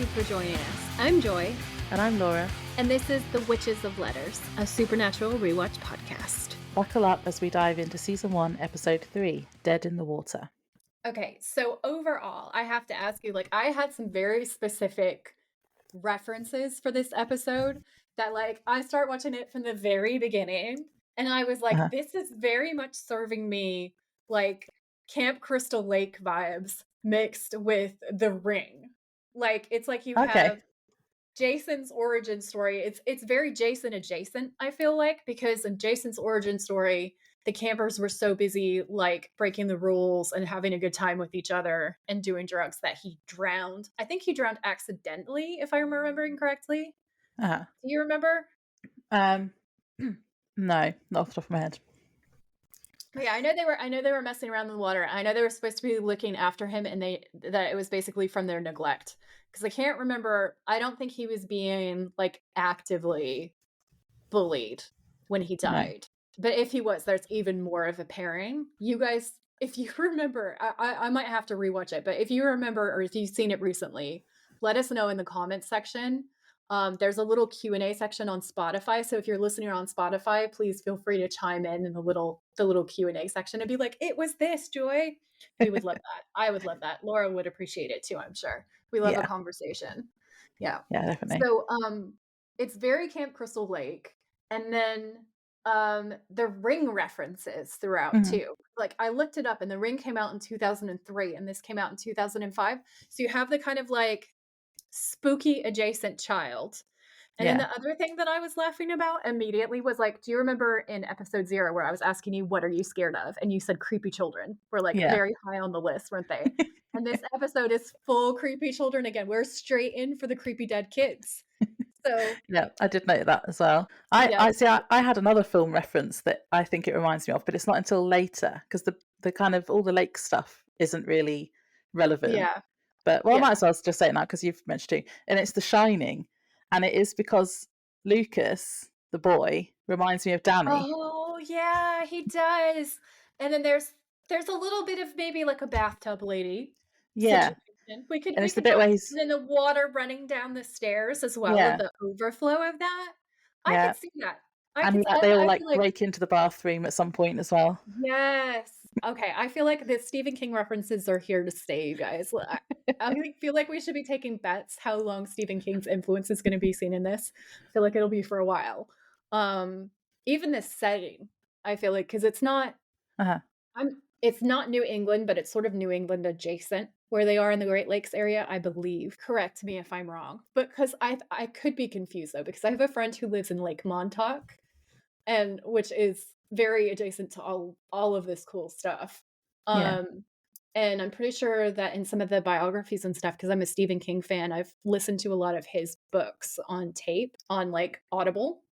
you for joining us. I'm Joy. And I'm Laura. And this is The Witches of Letters, a supernatural rewatch podcast. Buckle up as we dive into Season 1, Episode 3, Dead in the Water. Okay, so overall, I have to ask you, I had some very specific references for this episode that, I start watching it from the very beginning, and I was like, this is very much serving me, Camp Crystal Lake vibes mixed with The Ring. It's like you have Jason's origin story. It's very Jason adjacent, I feel like, because in Jason's origin story, the campers were so busy breaking the rules and having a good time with each other and doing drugs that he drowned. I think he drowned accidentally, if I'm remembering correctly. Do you remember? No, not off the top of my head. But yeah, I know they were messing around in the water. I know they were supposed to be looking after him, and that it was basically from their neglect. Because I can't remember. I don't think he was being actively bullied when he died. No. But if he was, there's even more of a pairing. You guys, if you remember, I might have to rewatch it. But if you remember, or if you've seen it recently, let us know in the comments section. There's a little Q&A section on Spotify. So if you're listening on Spotify, please feel free to chime in the little Q&A section and be like, it was this, Joy. We would love that. I would love that. Laura would appreciate it too, I'm sure. We love a conversation. Yeah. Yeah, definitely. So it's very Camp Crystal Lake. And then the Ring references throughout too. I looked it up, and the Ring came out in 2003 and this came out in 2005. So you have the kind of spooky adjacent child. And then the other thing that I was laughing about immediately was do you remember in episode 0 where I was asking you, what are you scared of? And you said creepy children were very high on the list, weren't they? And this episode is full creepy children again. We're straight in for the creepy dead kids. So yeah, I did note that as well. I had another film reference that I think it reminds me of, but it's not until later because the kind of all the lake stuff isn't really relevant. Yeah. But I might as well just say it now because you've mentioned it. And it's The Shining. And it is because Lucas, the boy, reminds me of Danny. Oh, yeah, he does. And then there's a little bit of maybe a bathtub lady. Yeah. Situation. And it's the bit where he's in the water running down the stairs as well, with the overflow of that. I could see that. They all break into the bathroom at some point as well. Yes. Okay, I feel like the Stephen King references are here to stay, you guys. I feel like we should be taking bets how long Stephen King's influence is going to be seen in this. I feel like it'll be for a while. Even this setting, I feel like, because it's not it's not New England, but it's sort of New England adjacent where they are in the Great Lakes area, I believe. Correct me if I'm wrong. But because I could be confused though, because I have a friend who lives in Lake Montauk, and which is very adjacent to all of this cool stuff. And I'm pretty sure that in some of the biographies and stuff, because I'm a Stephen King fan, I've listened to a lot of his books on tape on Audible.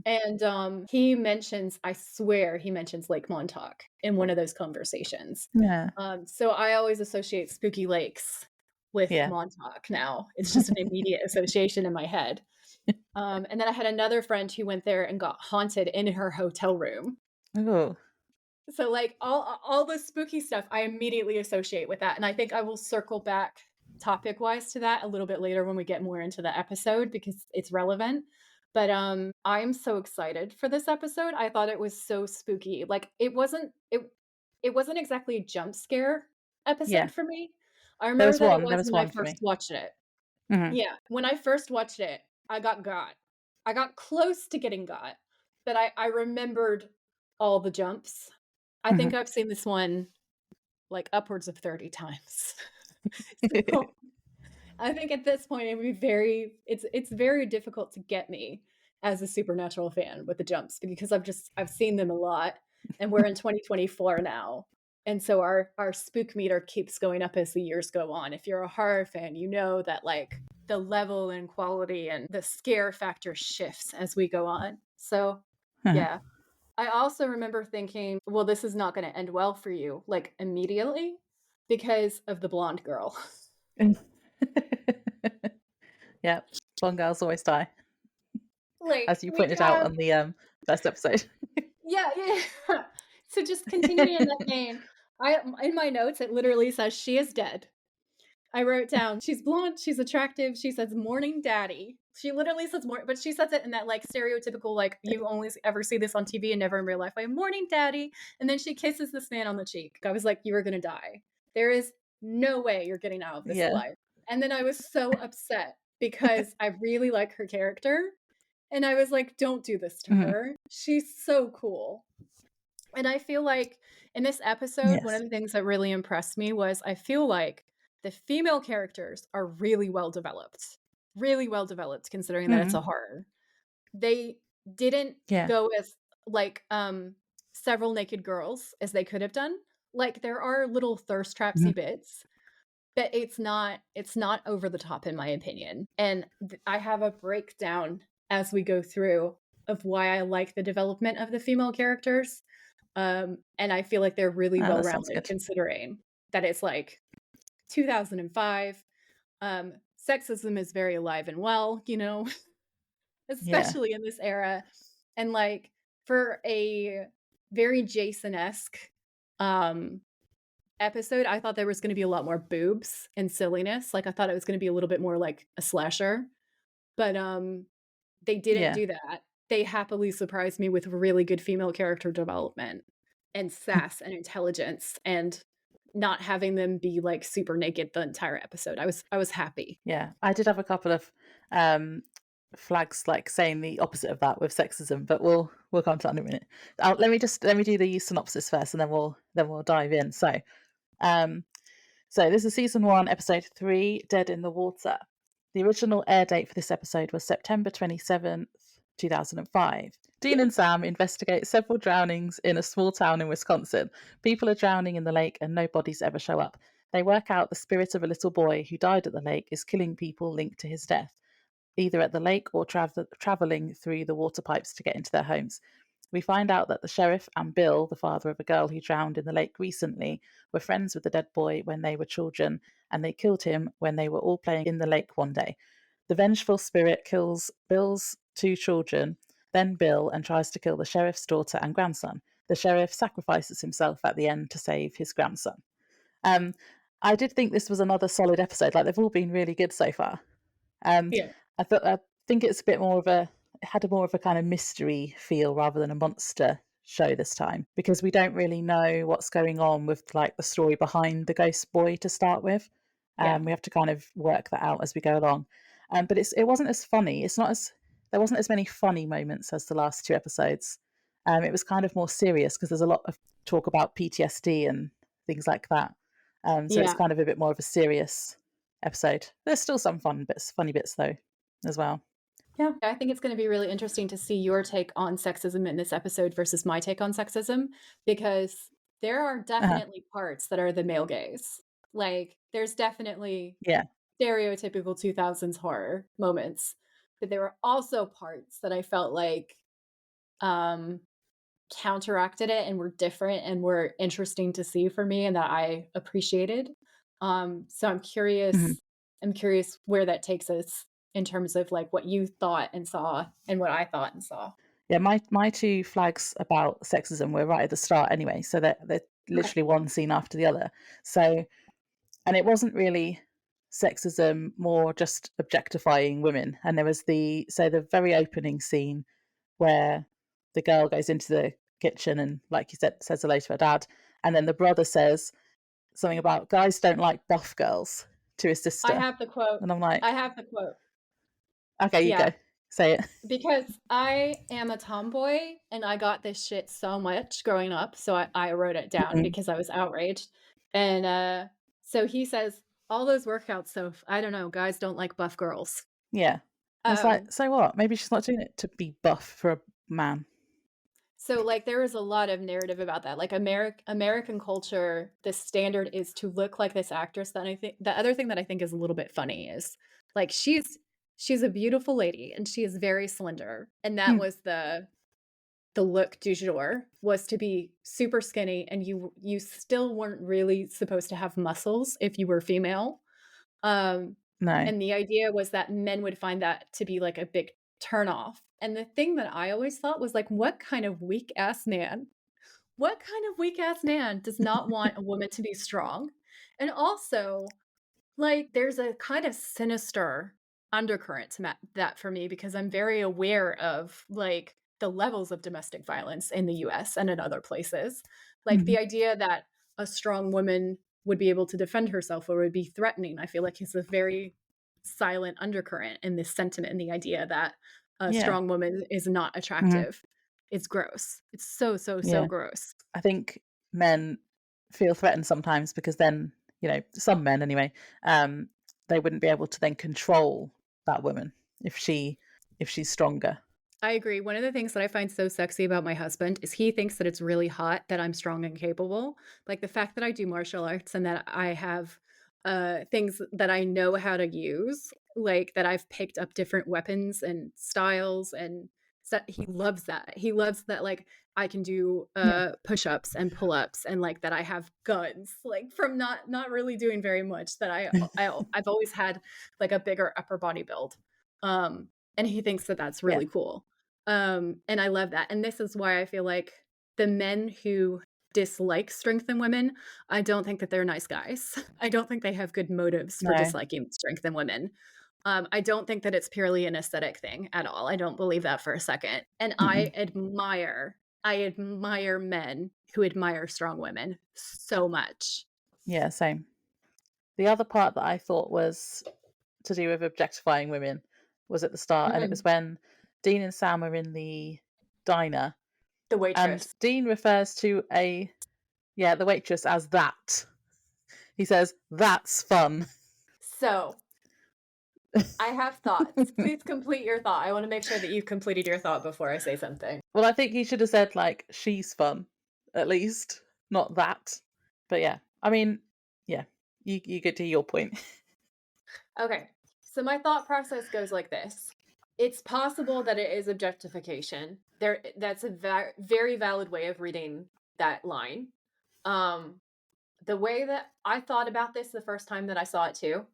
And he mentions, I swear he mentions Lake Montauk in one of those conversations. Yeah. So I always associate spooky lakes with Montauk now. It's just an immediate association in my head. And then I had another friend who went there and got haunted in her hotel room. Oh. So all the spooky stuff I immediately associate with that. And I think I will circle back topic wise to that a little bit later when we get more into the episode because it's relevant. But I'm so excited for this episode. I thought it was so spooky. It wasn't exactly a jump scare episode for me. I remember that it was when I first watched it. Yeah. When I first watched it, I got got. I got close to getting got, but I remembered all the jumps. I think I've seen this one upwards of 30 times. So I think at this point it would be it's very difficult to get me as a supernatural fan with the jumps because I've seen them a lot, and we're in 2024 now. And so our spook meter keeps going up as the years go on. If you're a horror fan, you know that the level and quality and the scare factor shifts as we go on. So yeah. I also remember thinking, well, this is not going to end well for you, immediately because of the blonde girl. Yeah, blonde girls always die. As you pointed out on the first episode. Yeah. So just continuing in that vein, in my notes, it literally says she is dead. I wrote down, she's blonde, she's attractive, she says morning daddy. She literally says more, but she says it in that like stereotypical, like you only ever see this on TV and never in real life way, morning daddy. And then she kisses this man on the cheek. I was like, you are going to die. There is no way you're getting out of this Yeah. alive. And then I was so upset because I really like her character. And I was like, don't do this to her. She's so cool. And I feel like in this episode, one of Yes. the things that really impressed me was I feel like the female characters are really well developed considering that it's a horror. They didn't go as like several naked girls as they could have done. Like there are little thirst trapsy bits, but it's not over the top in my opinion. And I have a breakdown as we go through of why I like the development of the female characters. And I feel like they're really well-rounded considering that it's like 2005. Sexism is very alive and well, you know, especially in this era. And like for a very Jason-esque episode, I thought there was going to be a lot more boobs and silliness. Like I thought it was going to be a little bit more like a slasher. But they didn't do that. They happily surprised me with really good female character development and sass and intelligence and not having them be like super naked the entire episode. I was happy. Yeah, I did have a couple of flags like saying the opposite of that with sexism, but we'll come to that in a minute. Let me do the synopsis first, and then we'll dive in. So this is season 1, episode 3, Dead in the Water. The original air date for this episode was September 27th, 2005. Dean and Sam investigate several drownings in a small town in Wisconsin. People are drowning in the lake and no bodies ever show up. They work out the spirit of a little boy who died at the lake is killing people linked to his death, either at the lake or travelling through the water pipes to get into their homes. We find out that the sheriff and Bill, the father of a girl who drowned in the lake recently, were friends with the dead boy when they were children, and they killed him when they were all playing in the lake one day. The vengeful spirit kills Bill's 2 children, then Bill, and tries to kill the sheriff's daughter and grandson. The sheriff sacrifices himself at the end to save his grandson. I did think this was another solid episode. Like they've all been really good so far. I think it's a bit more of it had more of a kind of mystery feel rather than a monster show this time, because we don't really know what's going on with like the story behind the ghost boy to start with. We have to kind of work that out as we go along. But it wasn't as funny. There wasn't as many funny moments as the last 2 episodes. It was kind of more serious because there's a lot of talk about PTSD and things like that. It's kind of a bit more of a serious episode. There's still some funny bits though, as well. Yeah, I think it's going to be really interesting to see your take on sexism in this episode versus my take on sexism, because there are definitely parts that are the male gaze. Like, there's definitely stereotypical 2000s horror moments, but there were also parts that I felt like counteracted it and were different and were interesting to see for me and that I appreciated. So I'm curious. I'm curious where that takes us in terms of like what you thought and saw and what I thought and saw. Yeah, my 2 flags about sexism were right at the start anyway, so they're literally one scene after the other. So, and it wasn't really sexism, more just objectifying women. And there was the very opening scene where the girl goes into the kitchen and, like you said, says hello to her dad, and then the brother says something about guys don't like buff girls to his sister. I have the quote. And I'm like, I have the quote. Okay, you go. Say it. Because I am a tomboy and I got this shit so much growing up. So I wrote it down because I was outraged. And so he says, all those workouts, so I don't know, guys don't like buff girls. Yeah. It's like, so what? Maybe she's not doing it to be buff for a man. So like there is a lot of narrative about that. Like American culture, the standard is to look like this actress. That I think the other thing that I think is a little bit funny is like she's a beautiful lady and she is very slender, and that was the look du jour, was to be super skinny, and you still weren't really supposed to have muscles if you were female. No. And the idea was that men would find that to be like a big turnoff. And the thing that I always thought was like, what kind of weak ass man does not want a woman to be strong? And also, Like, there's a kind of sinister undercurrent to that for me because I'm very aware of, like, the levels of domestic violence in the US and in other places. Like, Mhm. the idea that a strong woman would be able to defend herself or would be threatening, I feel like is a very silent undercurrent in this sentiment and the idea that a Yeah. strong woman is not Mhm. attractive. It's gross. It's so, so, so Yeah. gross. I think men feel threatened sometimes because then, some men anyway, um, they wouldn't be able to then control that woman if she's stronger. I agree. One of the things that I find so sexy about my husband is he thinks that it's really hot that I'm strong and capable. Like the fact that I do martial arts and that I have things that I know how to use, like that I've picked up different weapons and styles and he loves that. He loves that like I can do Yeah. push-ups and pull-ups and like that I have guns like from not really doing very much that I've always had like a bigger upper body build. And he thinks that that's Yeah. really cool. And I love that. And this is why I feel like the men who dislike strength in women, I don't think that they're nice guys. I don't think they have good motives for No. disliking strength in women. I don't think that it's purely an aesthetic thing at all. I don't believe that for a second. And Mm-mm. I admire men who admire strong women so much. Yeah, same. The other part that I thought was to do with objectifying women was at the start, and it was Mhm. when Dean and Sam are in the diner, The and waitress. Dean refers to the waitress as that. He says, "That's fun." So I have thoughts. Please complete your thought. I want to make sure that you've completed your thought before I say something. Well, I think he should have said, like, "She's fun," at least, not that. But yeah, I mean, yeah, you get to your point. Okay. So my thought process goes like this. It's possible that it is objectification. That's a very valid way of reading that line. Um the way that I thought about this the first time that I saw it too,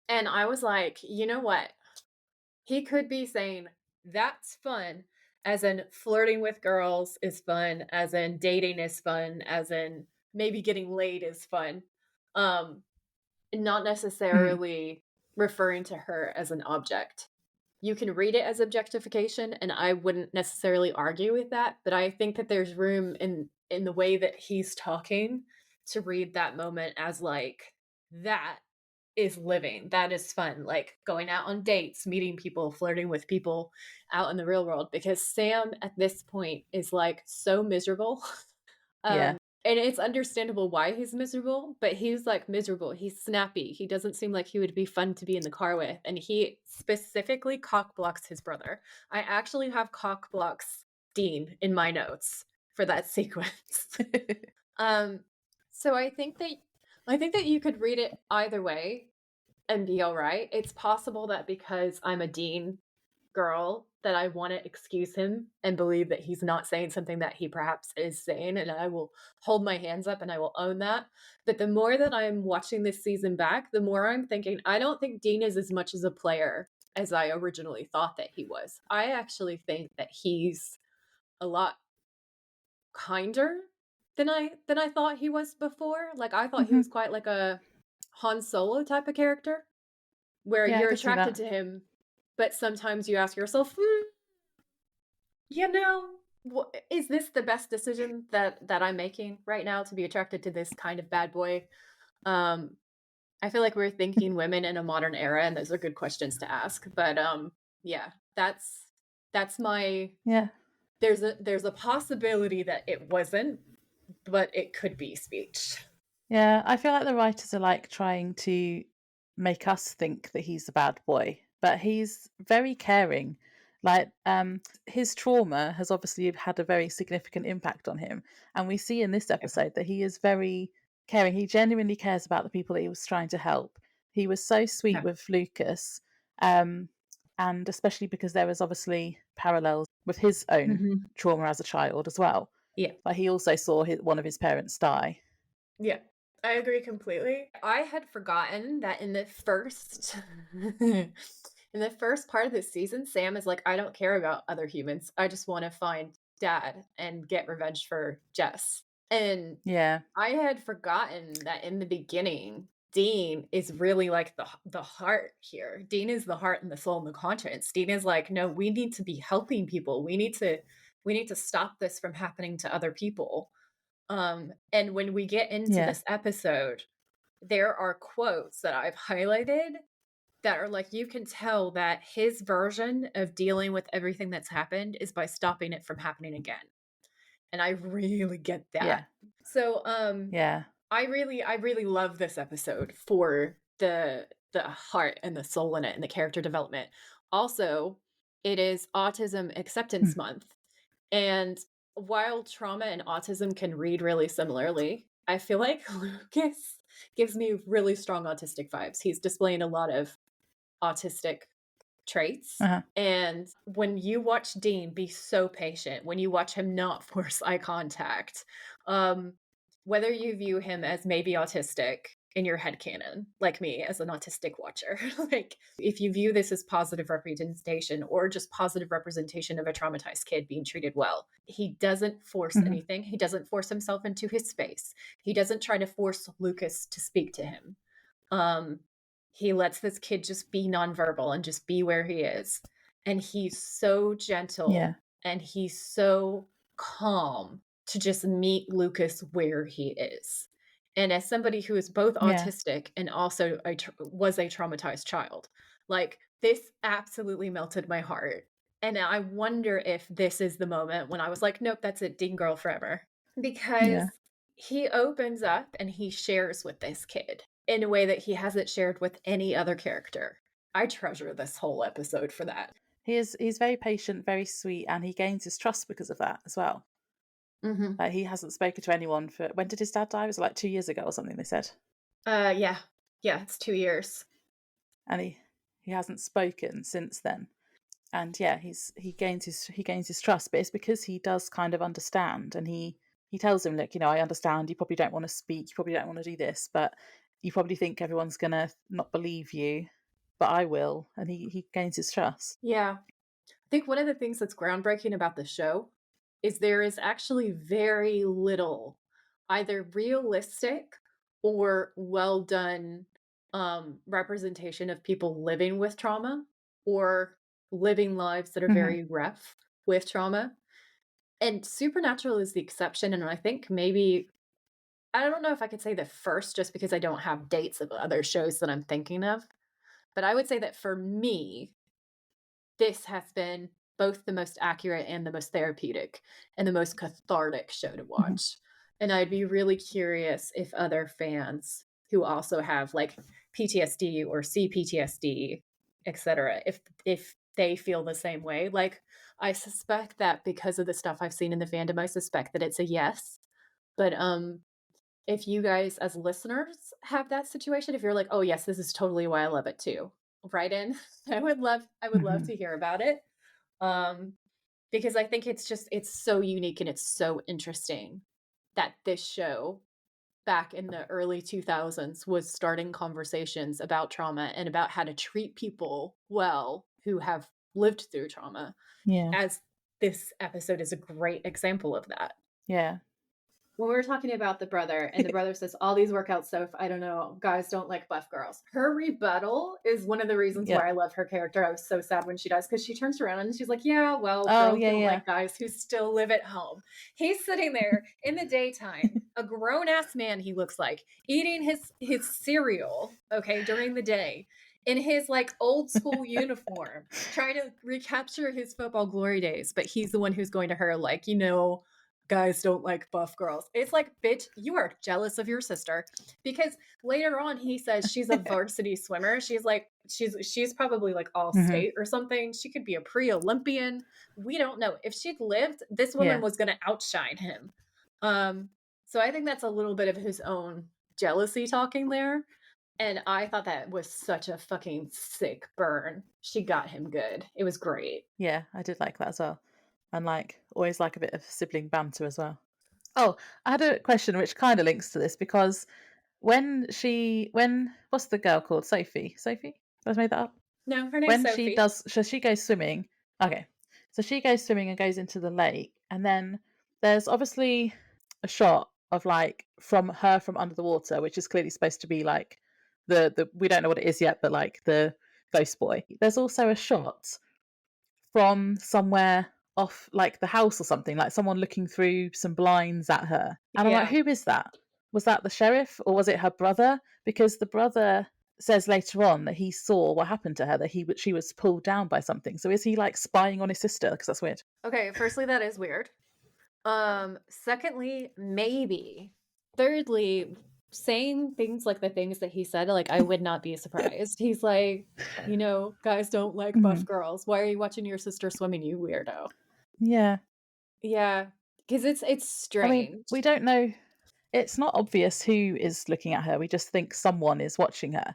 and I was like, "You know what? He could be saying that's fun as in flirting with girls is fun, as in dating is fun, as in maybe getting laid is fun." Um Not Mhm. necessarily referring to her as an object. You can read it as objectification, and I wouldn't necessarily argue with that, but I think that there's room in the way that he's talking to read that moment as like that is living. That is fun. Like going out on dates, meeting people, flirting with people out in the real world because Sam at this point is like so miserable. Yeah, And it's understandable why he's miserable, but he's, like, miserable, he's snappy, he doesn't seem like he would be fun to be in the car with, and he specifically cock blocks his brother. I actually have cock blocks Dean in my notes for that sequence. Um, so I think that you could read it either way and be alright. It's possible that because I'm a Dean girl that I wanna excuse him and believe that he's not saying something that he perhaps is saying, and I will hold my hands up and I will own that. But the more that I'm watching this season back, the more I'm thinking, I don't think Dean is as much as a player as I originally thought that he was. I actually think that he's a lot kinder than I thought he was before. Like, I thought he mhm. was quite like a Han Solo type of character, where Yeah, I you're could see attracted that. to him, but sometimes you ask yourself, "Hmm, you know, is this the best decision that I'm making right now to be attracted to this kind of bad boy?" Um, I feel like we're thinking women in a modern era, and those are good questions to ask. But yeah, that's my Yeah. there's a possibility that it wasn't, but it could be speech. Yeah, I feel like the writers are like trying to make us think that he's a bad boy, but he's very caring. Like, his trauma has obviously had a very significant impact on him, and we see in this Yeah. episode that he is very caring. He genuinely cares about the people that he was trying to help. He was so sweet Yeah. with Lucas, um, and especially because there was obviously parallels with his own Mhm. trauma as a child as well. Yeah. Like he also saw one of his parents die. Yeah. I agree completely. I had forgotten that in the first in the first part of this season, Sam is like, "I don't care about other humans. I just wanna find dad and get revenge for Jess." And Yeah. I had forgotten that in the beginning, Dean is really like the heart here. Dean is the heart and the soul and the conscience. Dean is like, no, we need to be helping people. We need to stop this from happening to other people. And when we get into Yeah. this episode, there are quotes that I've highlighted that are like, you can tell that his version of dealing with everything that's happened is by stopping it from happening again. And I really get that. Yeah. So, Yeah. I really love this episode for the heart and the soul in it and the character development. Also, it is Autism Acceptance Mm. Month. And while trauma and autism can read really similarly, I feel like Lucas gives me really strong autistic vibes. He's displaying a lot of autistic traits. Uh-huh. And when you watch Dean be so patient, when you watch him not force eye contact, whether you view him as maybe autistic in your headcanon, like me as an autistic watcher, like if you view this as positive representation or just positive representation of a traumatized kid being treated well, he doesn't force anything. He doesn't force himself into his space. He doesn't try to force Lucas to speak to him. He lets this kid just be nonverbal and just be where he is. And he's so gentle and he's so calm to just meet Lucas where he is. And as somebody who is both autistic and also was a traumatized child, like this absolutely melted my heart. And I wonder if this is the moment when I was like, nope, that's it, Dean Girl forever. Because he opens up and he shares with this kid in a way that he hasn't shared with any other character. I treasure this whole episode for that. He's very patient, very sweet, and he gains his trust because of that as well. Like he hasn't spoken to anyone for, when did his dad die? Was it like 2 years ago or something, they said? Yeah, it's 2 years. And he hasn't spoken since then. And yeah, he gains his trust, but it's because he does kind of understand, and he tells him, look, I understand, you probably don't want to speak, you probably don't want to do this, but you probably think everyone's gonna not believe you, but I will. And he gains his trust. Yeah. I think one of the things that's groundbreaking about the show is there is actually very little either realistic or well done representation of people living with trauma or living lives that are very rough with trauma. And Supernatural is the exception. And I think maybe, I don't know if I could say the first just because I don't have dates of other shows that I'm thinking of. But I would say that for me, this has been both the most accurate and the most therapeutic and the most cathartic show to watch. And I'd be really curious if other fans who also have like PTSD or CPTSD, etc., if they feel the same way. Like I suspect that because of the stuff I've seen in the fandom, I suspect that it's a yes. But if you guys as listeners have that situation, if you're like, oh yes, this is totally why I love it too, write in. I would love to hear about it. Because I think it's so unique and it's so interesting that this show back in the early 2000s was starting conversations about trauma and about how to treat people well who have lived through trauma. Yeah. As this episode is a great example of that. Yeah. When we were talking about the brother, and the brother says, all these workouts, so if I don't know, guys don't like buff girls. Her rebuttal is one of the reasons why I love her character. I was so sad when she dies because she turns around and she's like, yeah, well, girls don't like guys who still live at home. He's sitting there in the daytime, a grown-ass man he looks like, eating his cereal, okay, during the day, in his like old school uniform, trying to recapture his football glory days, but he's the one who's going to her like, guys don't like buff girls. It's like, bitch, you are jealous of your sister. Because later on he says she's a varsity swimmer. She's like, she's probably like all state or something. She could be a pre-Olympian. We don't know. If she'd lived, this woman was going to outshine him. So I think that's a little bit of his own jealousy talking there. And I thought that was such a fucking sick burn. She got him good. It was great. Yeah, I did like that as well. And always like a bit of sibling banter as well. Oh, I had a question which kind of links to this, because when what's the girl called? Sophie? I've made that up. No, her name's Sophie. She goes swimming. Okay, so she goes swimming and goes into the lake, and then there's obviously a shot of from her from under the water, which is clearly supposed to be like the we don't know what it is yet, but like the ghost boy. There's also a shot from somewhere off like the house or something, like someone looking through some blinds at her. And I'm like, Yeah. who is that? Was that the sheriff or was it her brother? Because the brother says later on that he saw what happened to her, that she was pulled down by something. So is he like spying on his sister? Because that's weird. Okay, firstly, that is weird. Secondly, maybe. Thirdly, saying things like the things that he said, like, I would not be surprised. He's like, guys don't like buff girls. Why are you watching your sister swimming, you weirdo? Yeah. Yeah, because it's strange. I mean, we don't know. It's not obvious who is looking at her. We just think someone is watching her.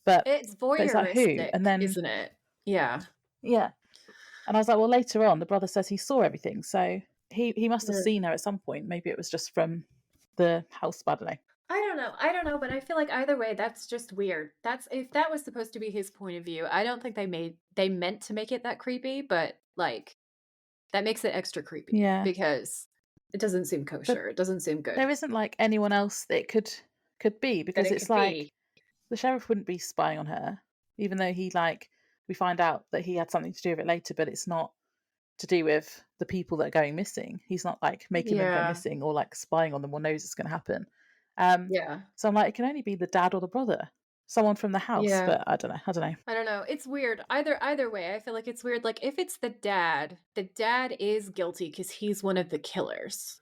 But It's it's like who? voyeuristic, And then isn't it? Yeah. yeah. And I was like, well, later on, the brother says he saw everything. So he must have seen her at some point. Maybe it was just from the house, I don't know. I don't know, but I feel like either way, that's just weird. That's if that was supposed to be his point of view. I don't think they meant to make it that creepy, but like that makes it extra creepy. Yeah. Because it doesn't seem kosher. It doesn't seem good. There isn't like anyone else that it could be, because it's like the sheriff wouldn't be spying on her, even though we find out that he had something to do with it later, but it's not to do with the people that are going missing. He's not like making them go missing or like spying on them or knows it's going to happen. So I'm like, it can only be the dad or the brother, someone from the house. Yeah. But I don't know. It's weird. Either way, I feel like it's weird. Like if it's the dad is guilty because he's one of the killers,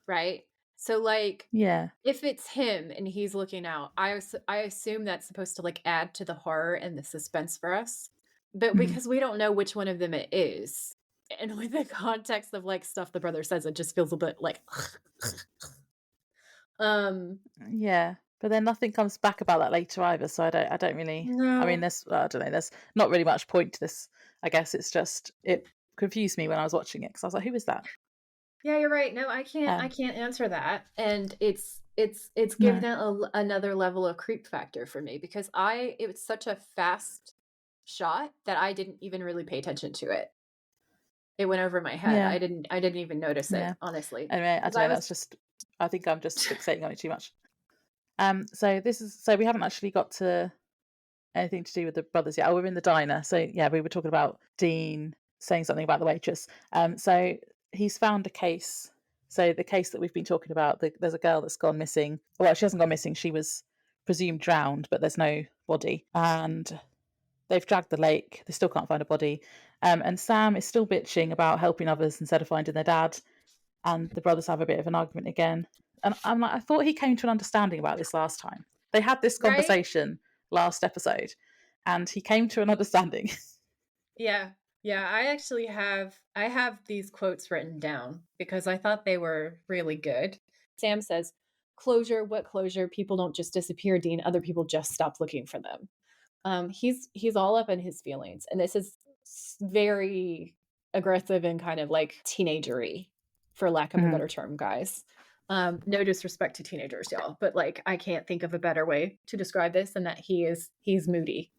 right? So like, yeah, if it's him and he's looking out, I assume that's supposed to like add to the horror and the suspense for us. But because we don't know which one of them it is, and with the context of like stuff the brother says, it just feels a bit like yeah. But then nothing comes back about that later either, so I don't really. No. I mean, I don't know. There's not really much point to this. I guess it's just it confused me when I was watching it because I was like, who is that? Yeah, you're right. No, I can't answer that, and it's given it another level of creep factor for me because it was such a fast shot that I didn't even really pay attention to it. It went over my head. Yeah. I didn't even notice it, honestly. Anyway, I don't know. That's just. I think I'm just fixating on it too much. So we haven't actually got to anything to do with the brothers yet. Oh, we're in the diner. So yeah, we were talking about Dean saying something about the waitress. So he's found a case. So the case that we've been talking about, there's a girl that's gone missing. Well, she hasn't gone missing. She was presumed drowned, but there's no body. And they've dragged the lake. They still can't find a body. And Sam is still bitching about helping others instead of finding their dad. And the brothers have a bit of an argument again. And I'm like, I thought he came to an understanding about this last time. They had this conversation last episode, and he came to an understanding. Yeah. I actually have these quotes written down because I thought they were really good. Sam says, "Closure, what closure? People don't just disappear, Dean. Other people just stop looking for them." He's all up in his feelings, and this is very aggressive and kind of like teenagery, for lack of a better term, guys. No disrespect to teenagers, y'all, but like I can't think of a better way to describe this than that he's moody,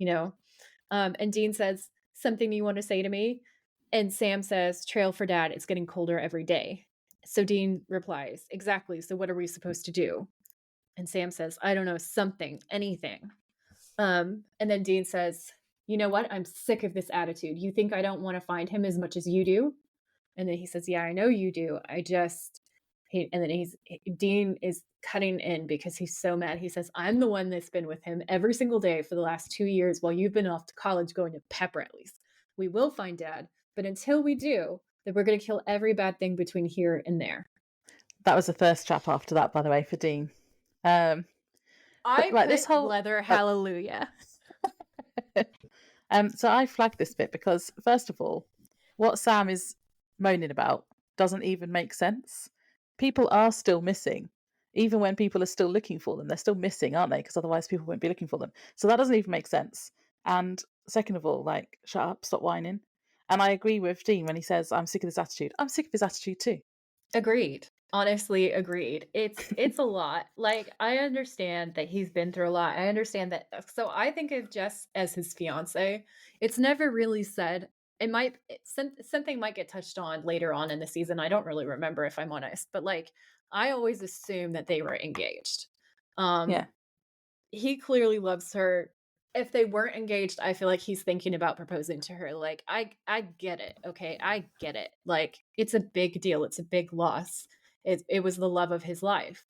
and Dean says, "Something you want to say to me?" And Sam says, "Trail for dad. It's getting colder every day." So Dean replies, "Exactly. So what are we supposed to do?" And Sam says, "I don't know, something, anything." And then Dean says, "You know what? I'm sick of this attitude. You think I don't want to find him as much as you do?" And then he says, "Yeah, I know you do. And then Dean is cutting in because he's so mad. He says, "I'm the one that's been with him every single day for the last 2 years while you've been off to college going to pep rallies. We will find dad, but until we do, then we're going to kill every bad thing between here and there." That was the first chap after that, by the way, for Dean. This whole leather hallelujah. So I flagged this bit because, first of all, what Sam is moaning about doesn't even make sense. People are still missing. Even when people are still looking for them, they're still missing, aren't they? Because otherwise people won't be looking for them. So that doesn't even make sense. And second of all, like, shut up, stop whining. And I agree with Dean when he says, "I'm sick of this attitude." I'm sick of his attitude too. Agreed. Honestly, agreed. It's a lot. Like, I understand that he's been through a lot. I understand that. So I think of Jess as his fiance. It's never really said. Something might get touched on later on in the season. I don't really remember, if I'm honest, but like I always assume that they were engaged. Yeah. he clearly loves her. If they weren't engaged, I feel like he's thinking about proposing to her. Like, I get it, okay? I get it. Like, it's a big deal. It's a big loss. It was the love of his life.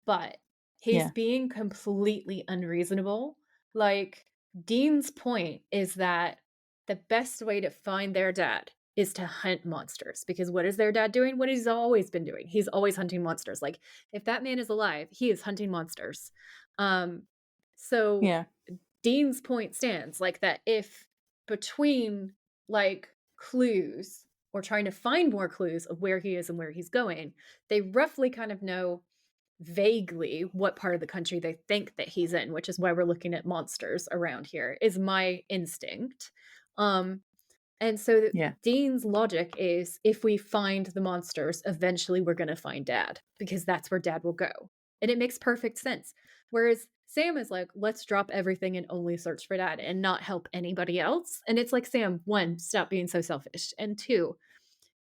But he's Yeah. being completely unreasonable. Like, Dean's point is that the best way to find their dad is to hunt monsters, because what is their dad doing? What he's always been doing. He's always hunting monsters. Like, if that man is alive, he is hunting monsters. So Yeah. Dean's point stands, like, that if between, like, clues or trying to find more clues of where he is and where he's going, they roughly kind of know vaguely what part of the country they think that he's in, which is why we're looking at monsters around here, is my instinct. And so Yeah. Dean's logic is, if we find the monsters, eventually we're going to find Dad, because that's where Dad will go. And it makes perfect sense. Whereas Sam is like, let's drop everything and only search for Dad and not help anybody else. And it's like, Sam, one, stop being so selfish. And two,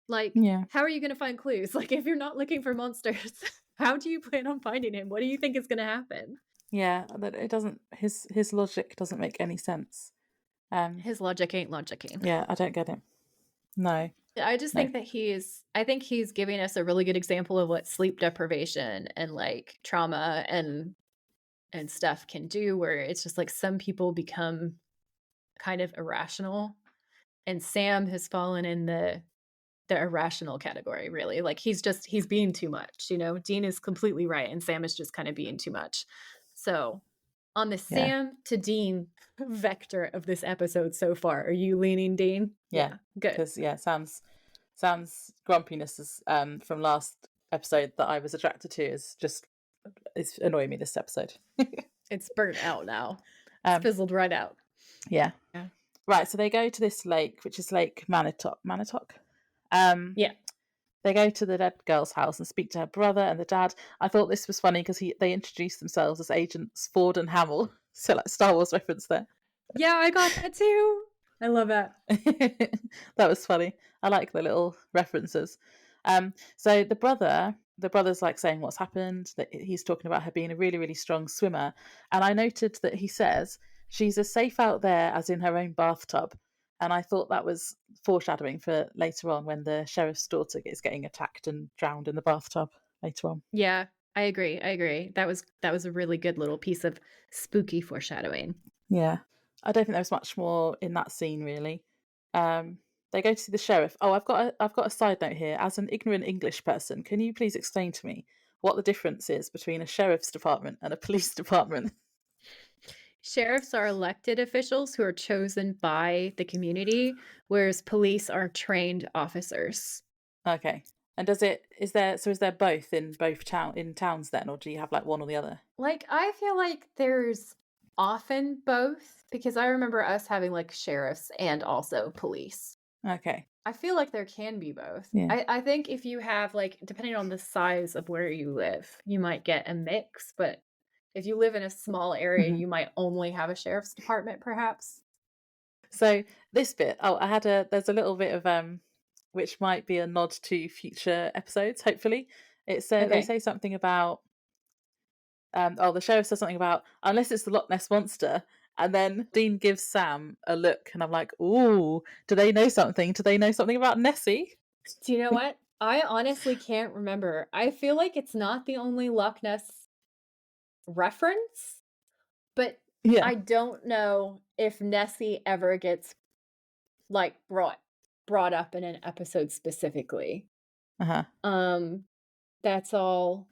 like, Yeah. how are you going to find clues? Like, if you're not looking for monsters, how do you plan on finding him? What do you think is going to happen? Yeah, that it doesn't. His logic doesn't make any sense. His logic ain't logicking. Yeah, I don't get it. No. I just think that I think he's giving us a really good example of what sleep deprivation and like trauma and stuff can do, where it's just like some people become kind of irrational, and Sam has fallen in the irrational category, really. Like, he's being too much, you know. Dean is completely right and Sam is just kind of being too much. So on the Sam to Dean vector of this episode so far, are you leaning Dean? Yeah, good. Because Sam's grumpiness is from last episode that I was attracted to it's annoying me this episode. It's burnt out now. It's fizzled right out. Yeah. Right, so they go to this lake, which is Lake Manitok. Yeah. They go to the dead girl's house and speak to her brother and the dad. I thought this was funny because they introduced themselves as Agents Ford and Hamill. So, like, Star Wars reference there. Yeah, I got that too. I love that. That was funny. I like the little references. So the brother's like saying what's happened, that he's talking about her being a really, really strong swimmer. And I noted that he says she's as safe out there as in her own bathtub. And I thought that was foreshadowing for later on when the sheriff's daughter is getting attacked and drowned in the bathtub later on. Yeah, I agree. That was a really good little piece of spooky foreshadowing. Yeah. I don't think there was much more in that scene, really. They go to see the sheriff. Oh, I've got a side note here. As an ignorant English person, can you please explain to me what the difference is between a sheriff's department and a police department? Sheriffs are elected officials who are chosen by the community, whereas police are trained officers. Okay. And is there both in towns then, or do you have like one or the other? Like, I feel like there's often both, because I remember us having like sheriffs and also police. Okay. I feel like there can be both. Yeah. I think if you have, like, depending on the size of where you live, you might get a mix, but if you live in a small area, you might only have a sheriff's department, perhaps. So this bit, there's a little bit of which might be a nod to future episodes, hopefully. It's They say something about the sheriff says something about, unless it's the Loch Ness Monster, and then Dean gives Sam a look, and I'm like, ooh, do they know something? Do they know something about Nessie? Do you know what? I honestly can't remember. I feel like it's not the only Loch Ness reference, but yeah. I don't know if Nessie ever gets like brought up in an episode specifically. That's all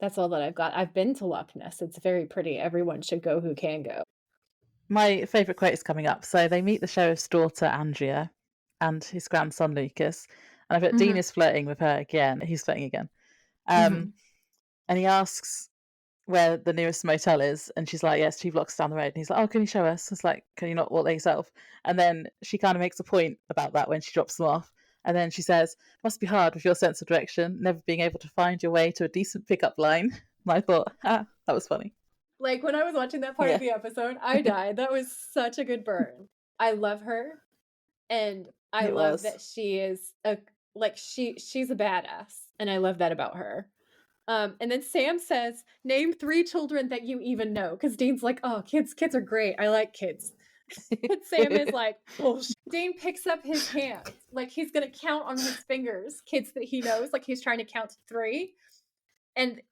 that I've got. I've been to Loch Ness. It's very pretty. Everyone should go who can go. My favourite quote is coming up. So they meet the sheriff's daughter, Andrea, and his grandson, Lucas. And I bet Dean is flirting with her again. He's flirting again. And he asks where the nearest motel is. And she's like, yeah, it's 2 blocks down the road. And he's like, oh, can you show us? It's like, can you not walk there yourself? And then she kind of makes a point about that when she drops them off. And then she says, must be hard with your sense of direction, never being able to find your way to a decent pickup line. And I thought, that was funny. Like, when I was watching that part of the episode, I died. That was such a good burn. I love her. And I love that she is she's a badass. And I love that about her. And then Sam says, "Name 3 children that you even know," because Dean's like, "Oh, kids are great. I like kids." And Sam is like, "Bullshit." Dean picks up his hands, like he's gonna count on his fingers, kids that he knows, like he's trying to count to 3. And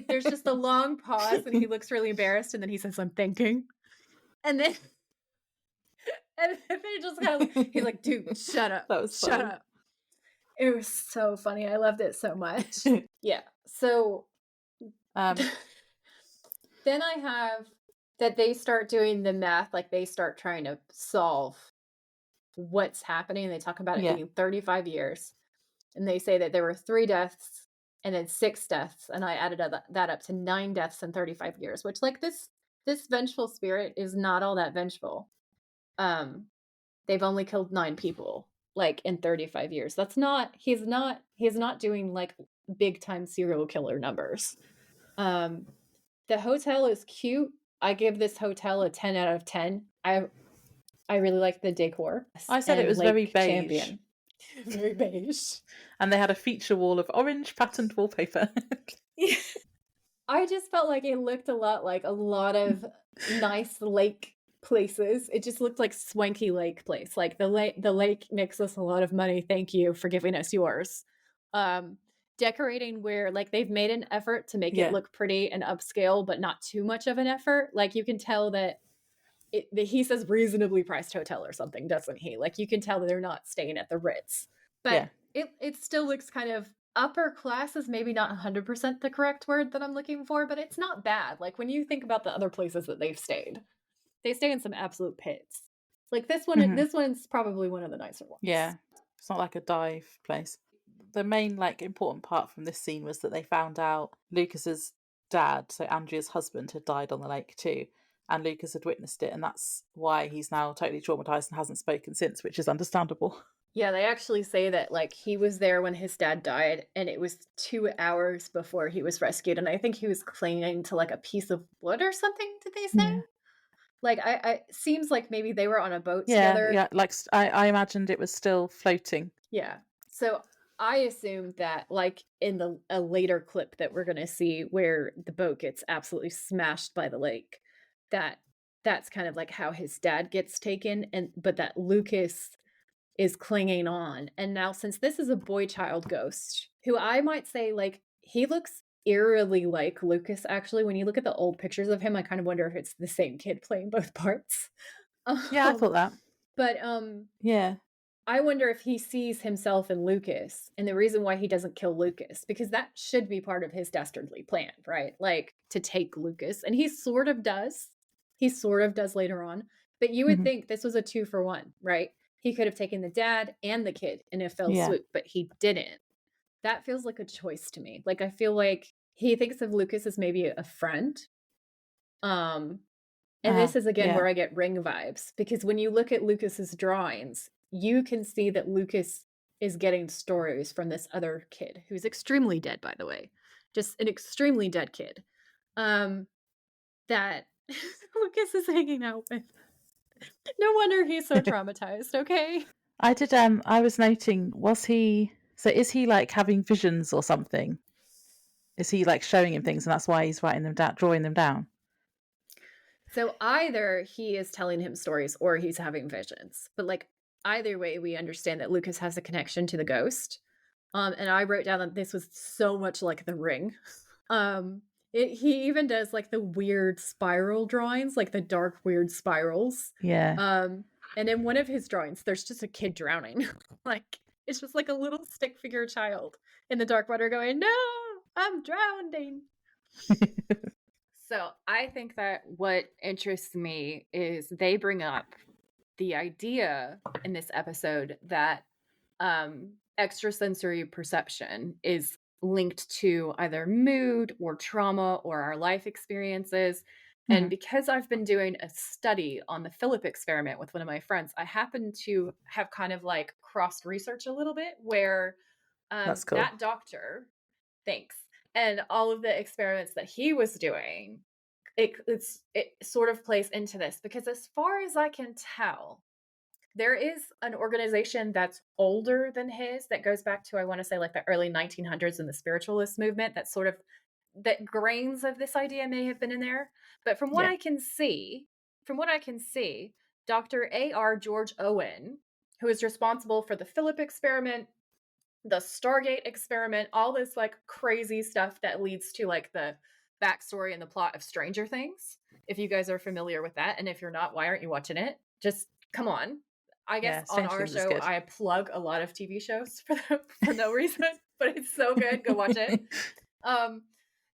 there's just a long pause, and he looks really embarrassed, and then he says, "I'm thinking." And then and then he just kind of, he's like, "Dude, shut up. That was Shut funny. up." It was so funny. I loved it so much. Yeah. So then I have that they start doing the math, like they start trying to solve what's happening. They talk about it being 35 years. And they say that there were 3 deaths and then 6 deaths. And I added that up to 9 deaths in 35 years, which, like, this vengeful spirit is not all that vengeful. They've only killed 9 people, like, in 35 years. That's not, he's not doing like big time serial killer numbers. The hotel is cute. I give this hotel a 10 out of 10. I really like the decor. I said it was very beige. Champion. Very beige. And they had a feature wall of orange patterned wallpaper. I just felt like it looked a lot like a lot of nice lake places. It just looked like swanky lake place. Like the lake makes us a lot of money. Thank you for giving us yours. Decorating where, like, they've made an effort to make it look pretty and upscale, but not too much of an effort. Like, you can tell that he says reasonably priced hotel or something, doesn't he? Like, you can tell that they're not staying at the Ritz. But it still looks kind of upper class, is maybe not 100% the correct word that I'm looking for, but it's not bad. Like, when you think about the other places that they've stayed, they stay in some absolute pits. Like this one, this one's probably one of the nicer ones. Yeah, it's not like a dive place. The main, like, important part from this scene was that they found out Lucas's dad, so Andrea's husband, had died on the lake too, and Lucas had witnessed it, and that's why he's now totally traumatized and hasn't spoken since, which is understandable. Yeah, they actually say that, like, he was there when his dad died, and it was 2 hours before he was rescued, and I think he was clinging to, like, a piece of wood or something, did they say? Yeah. Like, I seems like maybe they were on a boat together. Yeah, like, I imagined it was still floating. Yeah. So I assumed that, like, in a later clip that we're gonna see where the boat gets absolutely smashed by the lake, that's kind of like how his dad gets taken, but that Lucas is clinging on. And now, since this is a boy child ghost, who I might say, like, he looks eerily like Lucas, actually. When you look at the old pictures of him, I kind of wonder if it's the same kid playing both parts. Yeah, I thought that. But yeah, I wonder if he sees himself in Lucas, and the reason why he doesn't kill Lucas, because that should be part of his dastardly plan, right? Like, to take Lucas, and he sort of does. He sort of does later on, but you would think this was a 2-for-1, right? He could have taken the dad and the kid in a fell swoop, but he didn't. That feels like a choice to me. Like, I feel like he thinks of Lucas as maybe a friend. And this is, again, where I get Ring vibes, because when you look at Lucas's drawings, you can see that Lucas is getting stories from this other kid, who's extremely dead, by the way. Just an extremely dead kid. That Lucas is hanging out with. No wonder he's so traumatized, okay? I was noting, is he like having visions or something? Is he like showing him things and that's why he's writing them down, drawing them down? So either he is telling him stories or he's having visions. But, like, either way, we understand that Lucas has a connection to the ghost. And I wrote down that this was so much like The Ring. He even does, like, the weird spiral drawings, like the dark, weird spirals. Yeah. And in one of his drawings, there's just a kid drowning. Like, it's just like a little stick figure child in the dark water going, "No, I'm drowning." So I think that what interests me is they bring up the idea in this episode that extrasensory perception is linked to either mood or trauma or our life experiences. And because I've been doing a study on the Philip experiment with one of my friends, I happen to have kind of, like, crossed research a little bit where That's cool. that doctor, thanks, and all of the experiments that he was doing, it sort of plays into this, because as far as I can tell, There is an organization that's older than his that goes back to, I want to say, like the early 1900s in the spiritualist movement, that sort of, that grains of this idea may have been in there. But from what Yeah. I can see, Dr. A.R. George Owen, who is responsible for the Philip experiment, the Stargate experiment, all this like crazy stuff that leads to like the backstory and the plot of Stranger Things. If you guys are familiar with that, and if you're not, why aren't you watching it? Just come on. I guess Yeah, on Stranger our Things is show, good. I plug a lot of TV shows for no reason, but it's so good. Go watch it. Um,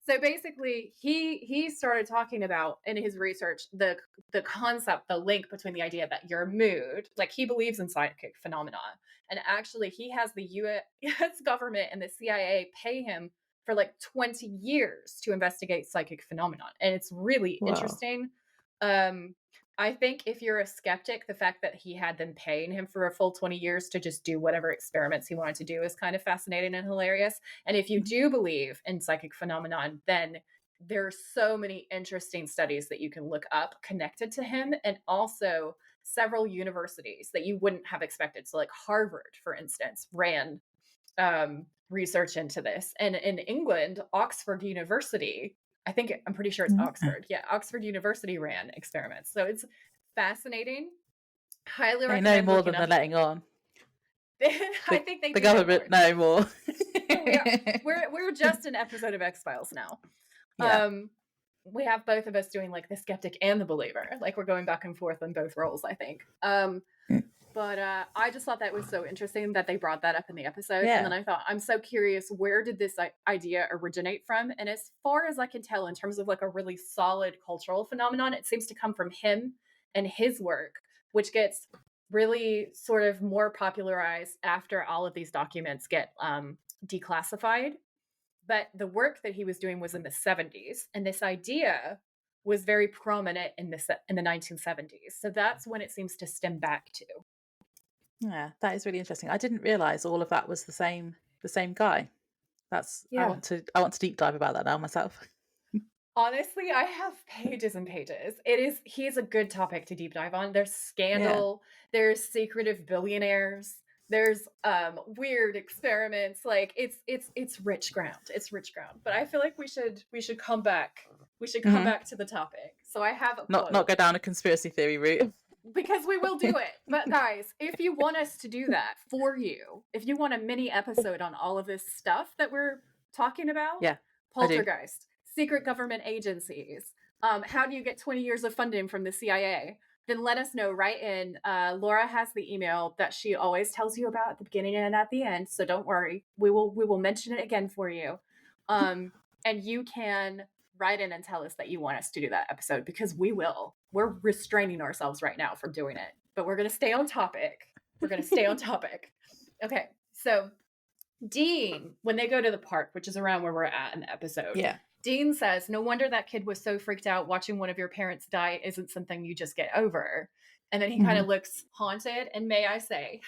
so basically, he started talking about in his research the concept, the link between the idea that your mood, like he believes in psychic phenomena, and actually he has the U.S. government and the CIA pay him for like 20 years to investigate psychic phenomenon, and it's really Wow. interesting. I think if you're a skeptic, the fact that he had them paying him for a full 20 years to just do whatever experiments he wanted to do is kind of fascinating and hilarious. And if you do believe in psychic phenomenon, then there's so many interesting studies that you can look up connected to him, and also several universities that you wouldn't have expected. So like Harvard, for instance, ran research into this. And in England, Oxford University, I'm pretty sure it's Mm. Oxford. Yeah, Oxford University ran experiments. So it's fascinating. Highly They know recommend more looking than they're up. letting on. I The, think they the do know government more. know more. We are. We're just an episode of X-Files now. Yeah. We have both of us doing like the skeptic and the believer. Like we're going back and forth in both roles, I think. But I just thought that was so interesting that they brought that up in the episode. And then Yeah. I thought, I'm so curious, where did this idea originate from? And as far as I can tell, in terms of like a really solid cultural phenomenon, it seems to come from him and his work, which gets really sort of more popularized after all of these documents get declassified. But the work that he was doing was in the 70s. And this idea was very prominent in the 1970s. So that's when it seems to stem back to. Yeah, that is really interesting. I didn't realize all of that was the same guy. I Yeah. want to deep dive about that now myself. Honestly, I have pages and pages. He's a good topic to deep dive on. There's Yeah. scandal, there's secretive billionaires, there's weird experiments. Like it's rich ground. It's rich ground. But I feel like we should come back. We should come Hmm. back to the topic. So I have a Not quote, go down a conspiracy theory route. because we will do it. But guys, if you want us to do that for you, if you want a mini episode on all of this stuff that we're talking about, Yeah, I do. poltergeist, secret government agencies, how do you get 20 years of funding from the CIA? Then let us know. Right in. Laura has the email that she always tells you about at the beginning and at the end. So don't worry. We will mention it again for you. And you can write in and tell us that you want us to do that episode, because we will. We're restraining ourselves right now from doing it, but we're going to stay on topic. Okay. So Dean, when they go to the park, which is around where we're at in the episode, Yeah. Dean says, "No wonder that kid was so freaked out. Watching one of your parents die isn't something you just get over." And then he kind Hmm. of looks haunted. And may I say,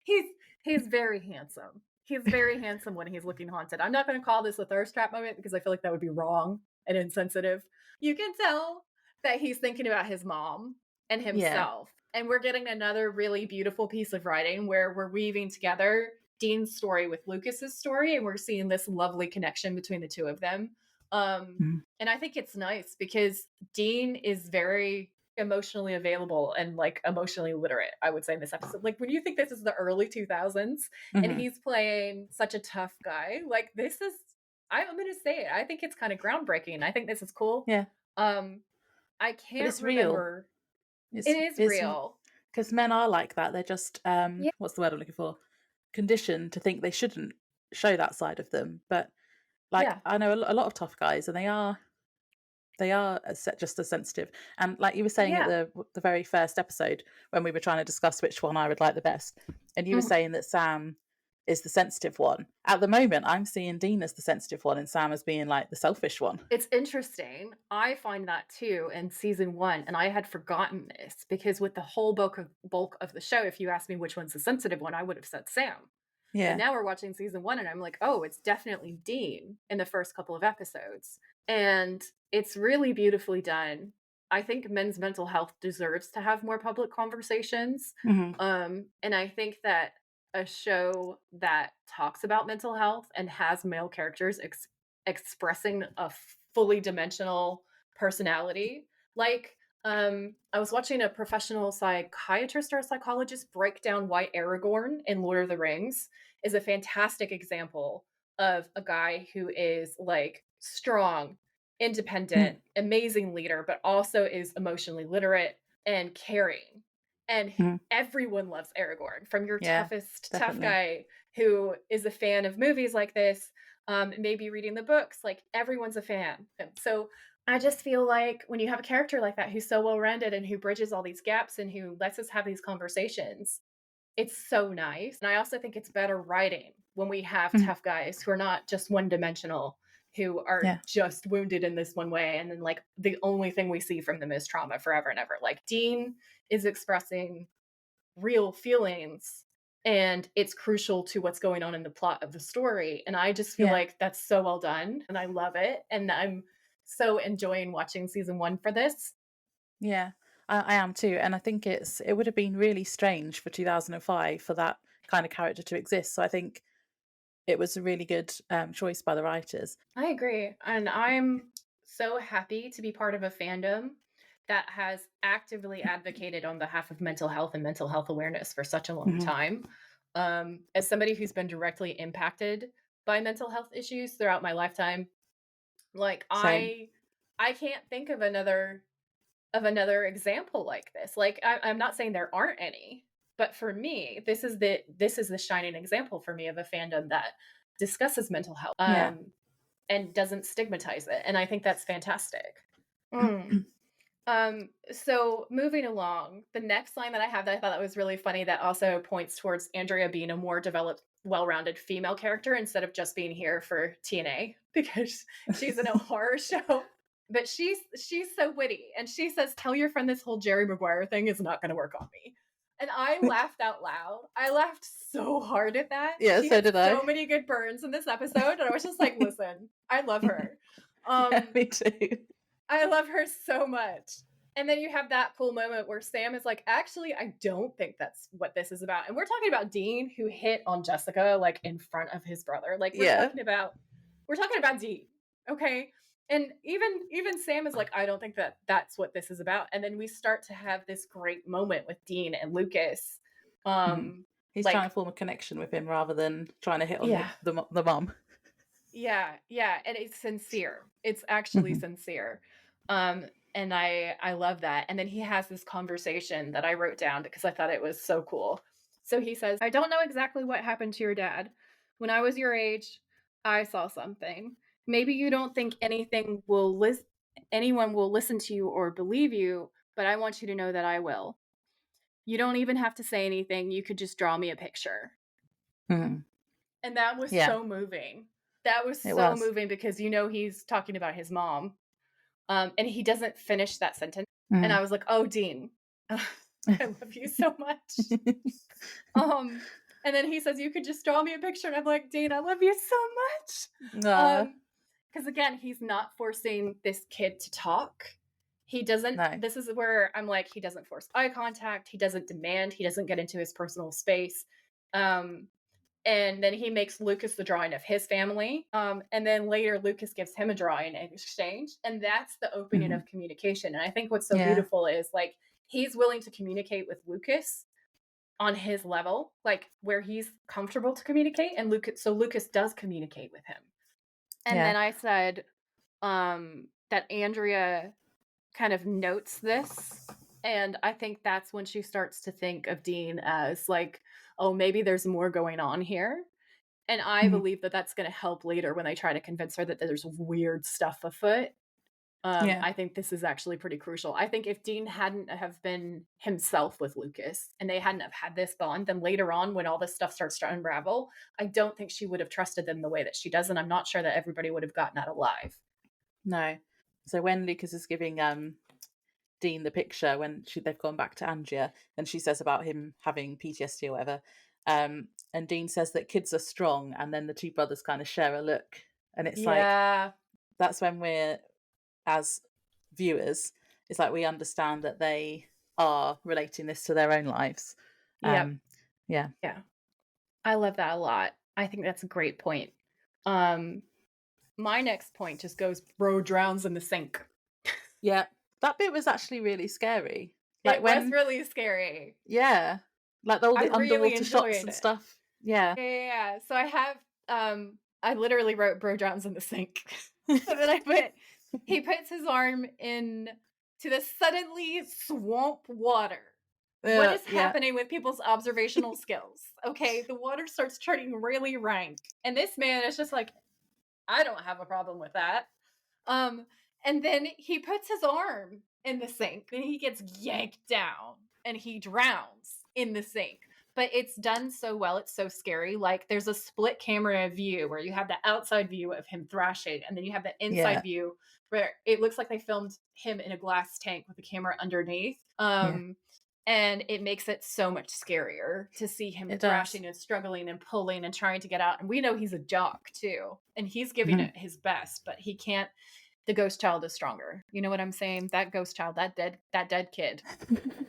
he's he's very handsome. He's very handsome when he's looking haunted. I'm not going to call this a thirst trap moment, because I feel like that would be wrong and insensitive. You can tell that he's thinking about his mom and Yeah. himself. And we're getting another really beautiful piece of writing where we're weaving together Dean's story with Lucas's story, and we're seeing this lovely connection between the two of them. Mhm. And I think it's nice because Dean is very emotionally available and like emotionally literate, I would say, in this episode. Like when you think this is the early 2000s and Mhm. he's playing such a tough guy, like this is, I'm going to say it, I think it's kind of groundbreaking. I think this is cool. Yeah. I But can't it's real. remember. It It's is it's real. because men are like that. They're just Yeah. what's the word I'm looking for? Conditioned to think they shouldn't show that side of them. But like Yeah. I know a lot of tough guys, and they are just as sensitive. And like you were saying at Yeah. the very first episode when we were trying to discuss which one I would like the best, and you were Mhm. saying that Sam is the sensitive one. At the moment, I'm seeing Dean as the sensitive one and Sam as being like the selfish one. It's interesting. I find that too in season 1, and I had forgotten this because with the whole bulk of the show, if you asked me which one's the sensitive one, I would have said Sam. But Yeah. now we're watching season 1 and I'm like, oh, it's definitely Dean in the first couple of episodes. And it's really beautifully done. I think men's mental health deserves to have more public conversations. Mhm. And I think that a show that talks about mental health and has male characters expressing a fully dimensional personality, like I was watching a professional psychiatrist or a psychologist break down why Aragorn in Lord of the Rings is a fantastic example of a guy who is like strong, Mm. independent, amazing leader, but also is emotionally literate and caring. And Mhm. everyone loves Aragorn, from your Yeah, toughest tough definitely. guy who is a fan of movies like this, maybe reading the books, like everyone's a fan. And so I just feel like when you have a character like that who's so well rounded and who bridges all these gaps and who lets us have these conversations, it's so nice. And I also think it's better writing when we have Mhm. tough guys who are not just one dimensional, who are Yeah. just wounded in this one way. And then, like, the only thing we see from them is trauma forever and ever. Like, Dean is expressing real feelings and it's crucial to what's going on in the plot of the story. And I just feel Yeah. like that's so well done and I love it. And I'm so enjoying watching season 1 for this. Yeah. I am too, and I think it would have been really strange for 2005 for that kind of character to exist, so I think it was a really good, choice by the writers. I agree. And I'm so happy to be part of a fandom that has actively advocated on behalf of mental health and mental health awareness for such a long Mhm. time. As somebody who's been directly impacted by mental health issues throughout my lifetime, like Same. I can't think of another example like this. Like I'm not saying there aren't any, but for me, this is the shining example for me of a fandom that discusses mental health. Yeah. And doesn't stigmatize it. And I think that's fantastic. Mm. So moving along, the next line that I have that I thought that was really funny that also points towards Andrea being a more developed, well-rounded female character instead of just being here for TNA because she's in a horror show. But she's so witty and she says, "Tell your friend this whole Jerry Maguire thing is not going to work on me." And I laughed out loud. I laughed so hard at that. Yeah, She so hit did so I. many good burns in this episode, and I was just like, "Listen, I love her. Yeah, Um, me too. I love her so much." And then you have that cool moment where Sam is like, "Actually, I don't think that's what this is about." And we're talking about Dean who hit on Jessica like in front of his brother. Like Yeah. we're talking about Dean, okay? And even Sam is like, "I don't think that that's what this is about." And then we start to have this great moment with Dean and Lucas. Mhm. Um, He's trying like, to form a connection with him rather than trying to hit on yeah, the mum. yeah, yeah, and it's sincere. It's actually Mhm. sincere. And I love that. And then he has this conversation that I wrote down because I thought it was so cool. So he says, "I don't know exactly what happened to your dad. When I was your age, I saw something. Maybe you don't think anyone will listen to you or believe you, but I want you to know that I will. You don't even have to say anything. You could just draw me a picture." Mhm. And that was Yeah, so moving. That was it so was. moving because he's talking about his mom, and he doesn't finish that sentence, and Mhm. I was like, "Oh, Dean, I love you so much." Um, and then he says, "You could just draw me a picture," and I'm like, "Dean, I love you so much." Aw, Because again, he's not forcing this kid to talk. He doesn't no. This is where I'm like, he doesn't force eye contact, he doesn't demand, he doesn't get into his personal space. Um, and then he makes Lucas the drawing of his family. And then later, Lucas gives him a drawing in exchange. And that's the opening Mhm. of communication. And I think what's so Yeah. beautiful is like he's willing to communicate with Lucas on his level, like where he's comfortable to communicate. And Lucas does communicate with him. And Yeah. then I said that Andrea kind of notes this. And I think that's when she starts to think of Dean as like, oh, maybe there's more going on here. And I Mhm. believe that that's gonna help later when they try to convince her that there's weird stuff afoot. Yeah. I think this is actually pretty crucial. I think if Dean hadn't have been himself with Lucas and they hadn't have had this bond, then later on when all this stuff starts to unravel, I don't think she would have trusted them the way that she does, and I'm not sure that everybody would have gotten out alive. No. So when Lucas is giving, Dean the picture when they've gone back to Andrea, and she says about him having PTSD or whatever. And Dean says that kids are strong, and then the two brothers kind of share a look, and it's like Yeah. that's when we're as viewers it's like we understand that they are relating this to their own lives. Yep. Yeah. I love that a lot. I think that's a great point. My next point just goes, bro drowns in the sink. Yeah. That bit was actually really scary. Like, it was really scary. Yeah. Like all the underwater shots and stuff. Yeah. Yeah. So I have, I literally wrote bro drowns in the sink. And then I put, he puts his arm in to the suddenly swamp water. What is happening with people's observational skills? Okay, the water starts turning really rank. And this man is just like, I don't have a problem with that. And then he puts his arm in the sink and he gets yanked down and he drowns in the sink. But it's done so well, it's so scary. Like, there's a split camera view where you have the outside view of him thrashing, and then you have the inside view where it looks like they filmed him in a glass tank with the camera underneath. And it makes it so much scarier to see him thrashing and struggling and pulling and trying to get out. And we know he's a jock too, and he's giving it his best, but he can't. The ghost child is stronger. You know what I'm saying? That ghost child, that dead kid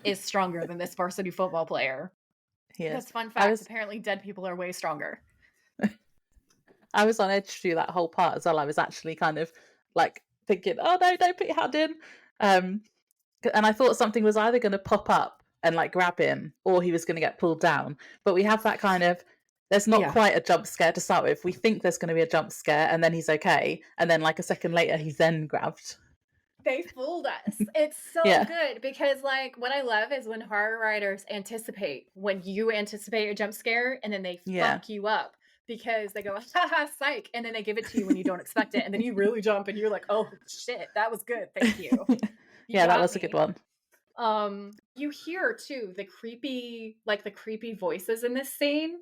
is stronger than this varsity football player. Because fun fact, apparently dead people are way stronger. I was on edge through that whole part as well. I was actually kind of like thinking, oh no, don't put your hand in. And I thought something was either going to pop up and like grab him, or he was going to get pulled down. But we have that kind of, there's not quite a jump scare to start with. We think there's going to be a jump scare and then he's okay. And then like a second later, he's then grabbed. They fooled us. It's so good because like what I love is when horror writers anticipate, when you anticipate a jump scare and then they fuck you up because they go, haha, psych. And then they give it to you when you don't expect it. And then you really jump and you're like, oh shit, that was good. Thank you. That was a good one. You hear too the creepy voices in this scene.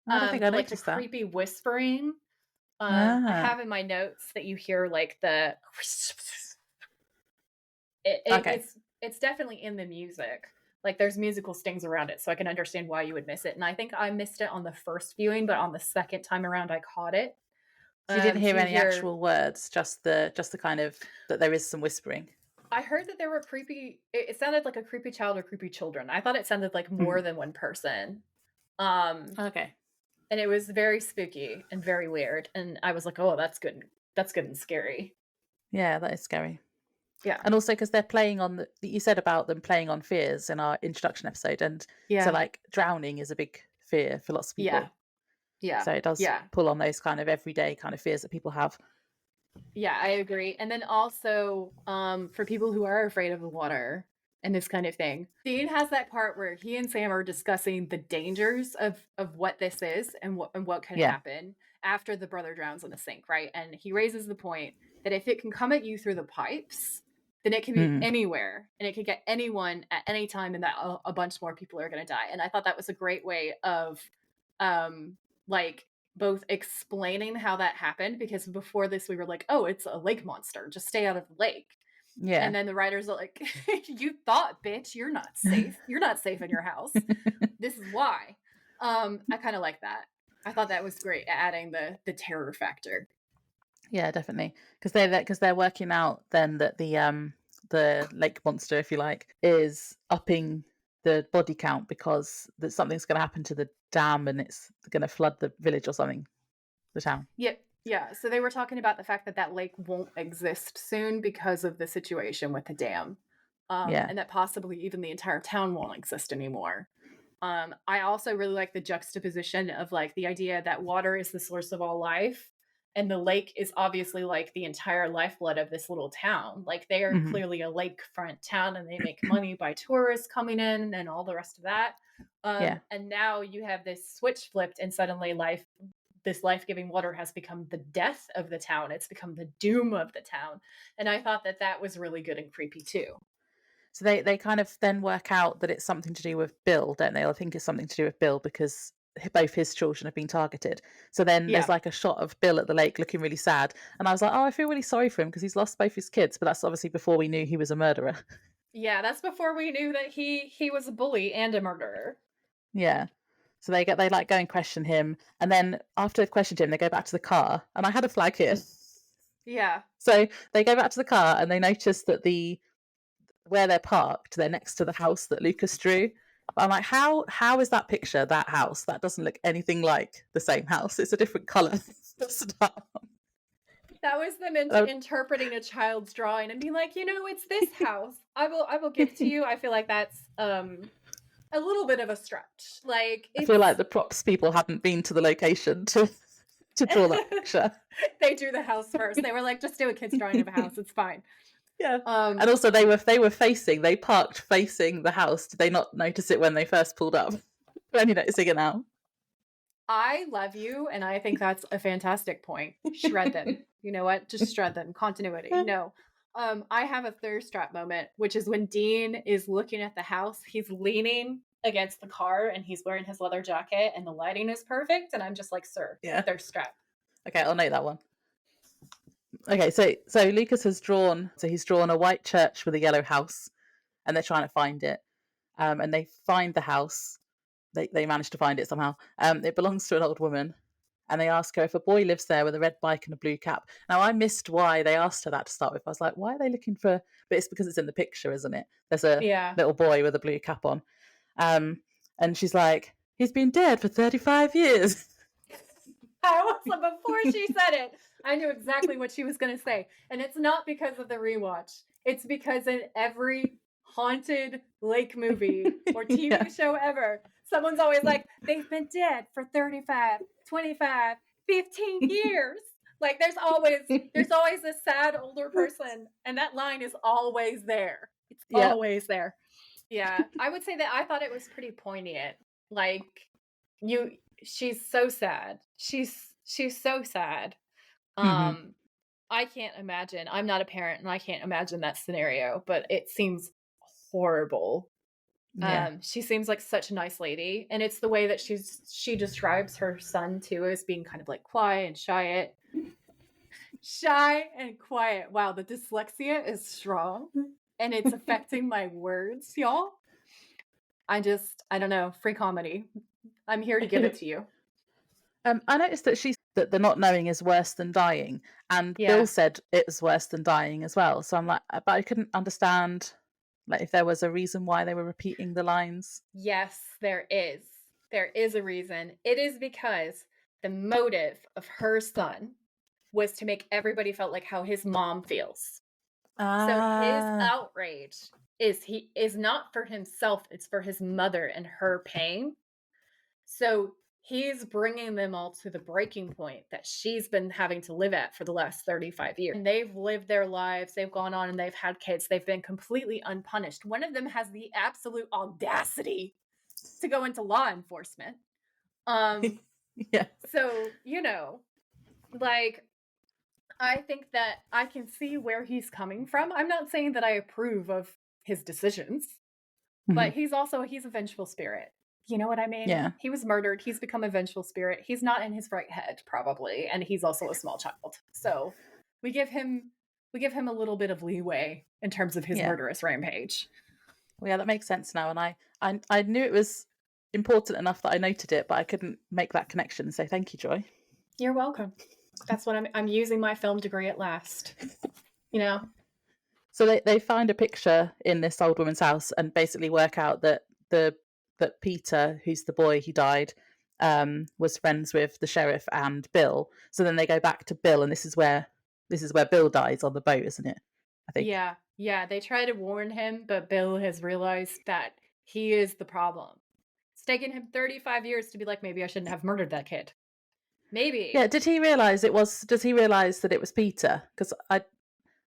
I don't think I noticed the creepy whispering. I have in my notes that you hear like the it's definitely in the music. Like there's musical stings around it, so I can understand why you would miss it. And I think I missed it on the first viewing, but on the second time around I caught it. So you didn't hear any actual words, just the kind of that there is some whispering. I heard that there were creepy, it sounded like a creepy child or creepy children. I thought it sounded like more than one person. Okay. And it was very spooky and very weird. And I was like, oh, that's good. That's good and scary. Yeah, that is scary. Yeah. And also because they're playing on you said about them playing on fears in our introduction episode. And so like drowning is a big fear for lots of people. Yeah. So it does pull on those kind of everyday kind of fears that people have. Yeah, I agree. And then also for people who are afraid of the water and this kind of thing, Dean has that part where he and Sam are discussing the dangers of what this is and what can happen after the brother drowns in the sink, right? And he raises the point that if it can come at you through the pipes, then it can be anywhere and it can get anyone at any time, and that a bunch more people are going to die. And I thought that was a great way of like both explaining how that happened, because before this we were like, oh, it's a lake monster, just stay out of the lake. Yeah. And then the writers are like, you thought, bitch, you're not safe. You're not safe in your house. This is why. I kind of like that. I thought that was great, adding the terror factor. Yeah, definitely. Because they're working out then that the lake monster, if you like, is upping the body count because that something's going to happen to the dam and it's going to flood the village or something, the town. Yeah, so they were talking about the fact that lake won't exist soon because of the situation with the dam. And that possibly even the entire town won't exist anymore. I also really like the juxtaposition of like the idea that water is the source of all life, and the lake is obviously like the entire lifeblood of this little town. Like they are clearly a lakefront town and they make money by tourists coming in and all the rest of that. And now you have this switch flipped and suddenly this life-giving water has become the death of the town. It's become the doom of the town. And I thought that was really good and creepy too. So they kind of then work out that it's something to do with Bill, don't they? I think it's something to do with Bill because both his children have been targeted. So then there's like a shot of Bill at the lake looking really sad. And I was like, oh, I feel really sorry for him because he's lost both his kids. But that's obviously before we knew he was a murderer. Yeah, that's before we knew that he was a bully and a murderer. Yeah. So they like go and question him, and then after they've questioned him, they go back to the car. And I had a flag here. Yeah. So they go back to the car and they notice that the where they're parked, they're next to the house that Lucas drew. But I'm like, how is that picture that house? That doesn't look anything like the same house. It's a different colour. That was them interpreting a child's drawing and being like, it's this house. I will give to you. I feel like that's a little bit of a stretch. Like, I feel like the props people hadn't been to the location to draw that picture. They drew the house first. They were like, just do a kid's drawing of a house. It's fine. Yeah. And also they parked facing the house. Did they not notice it when they first pulled up? We're only noticing it now. I love you, and I think that's a fantastic point. Shred them. You know what? Just shred them. Continuity. No. I have a thirst trap moment, which is when Dean is looking at the house. He's leaning against the car, and he's wearing his leather jacket, and the lighting is perfect. And I'm just like, sir, thirst trap. Okay, I'll note that one. Okay, so Lucas has drawn. So he's drawn a white church with a yellow house, and they're trying to find it. And they find the house. They managed to find it somehow. It belongs to an old woman, and they ask her if a boy lives there with a red bike and a blue cap. Now, I missed why they asked her that to start with. I was like, why are they looking for... But it's because it's in the picture, isn't it? There's a little boy with a blue cap on. And she's like, he's been dead for 35 years. Before she said it, I knew exactly what she was going to say. And it's not because of the rewatch. It's because in every haunted lake movie or TV show ever, someone's always like, they've been dead for 35, 25, 15 years. Like there's always a sad older person, and that line is always there. It's always there. Yeah. I would say that I thought it was pretty poignant. Like she's so sad. She's so sad. I can't imagine. I'm not a parent and I can't imagine that scenario, but it seems horrible. Yeah. She seems like such a nice lady, and it's the way that she describes her son too as being kind of like quiet and shy and quiet. Wow, the dyslexia is strong and it's affecting my words, y'all. I don't know, free comedy. I'm here to give it to you. I noticed that the not knowing is worse than dying, and Bill said it was worse than dying as well. So I'm like, but I couldn't understand like if there was a reason why they were repeating the lines. Yes, there is. There is a reason. It is because the motive of her son was to make everybody feel like how his mom feels. So his outrage is not for himself, it's for his mother and her pain. So he's bringing them all to the breaking point that she's been having to live at for the last 35 years. And they've lived their lives. They've gone on and they've had kids. They've been completely unpunished. One of them has the absolute audacity to go into law enforcement. So, like, I think that I can see where he's coming from. I'm not saying that I approve of his decisions, but he's a vengeful spirit. You know what I mean? Yeah. He was murdered. He's become a vengeful spirit. He's not in his right head, probably. And he's also a small child. So we give him a little bit of leeway in terms of his murderous rampage. Well, yeah, that makes sense now. And I knew it was important enough that I noted it, but I couldn't make that connection. So thank you, Joy. You're welcome. That's what I'm using my film degree at last. So they find a picture in this old woman's house and basically work out that that Peter, who's the boy who died, was friends with the sheriff and Bill. So then they go back to Bill, and this is where Bill dies on the boat, isn't it? I think. Yeah. They try to warn him, but Bill has realized that he is the problem. It's taken him 35 years to be like, maybe I shouldn't have murdered that kid. Maybe. Yeah. Does he realize that it was Peter? Because I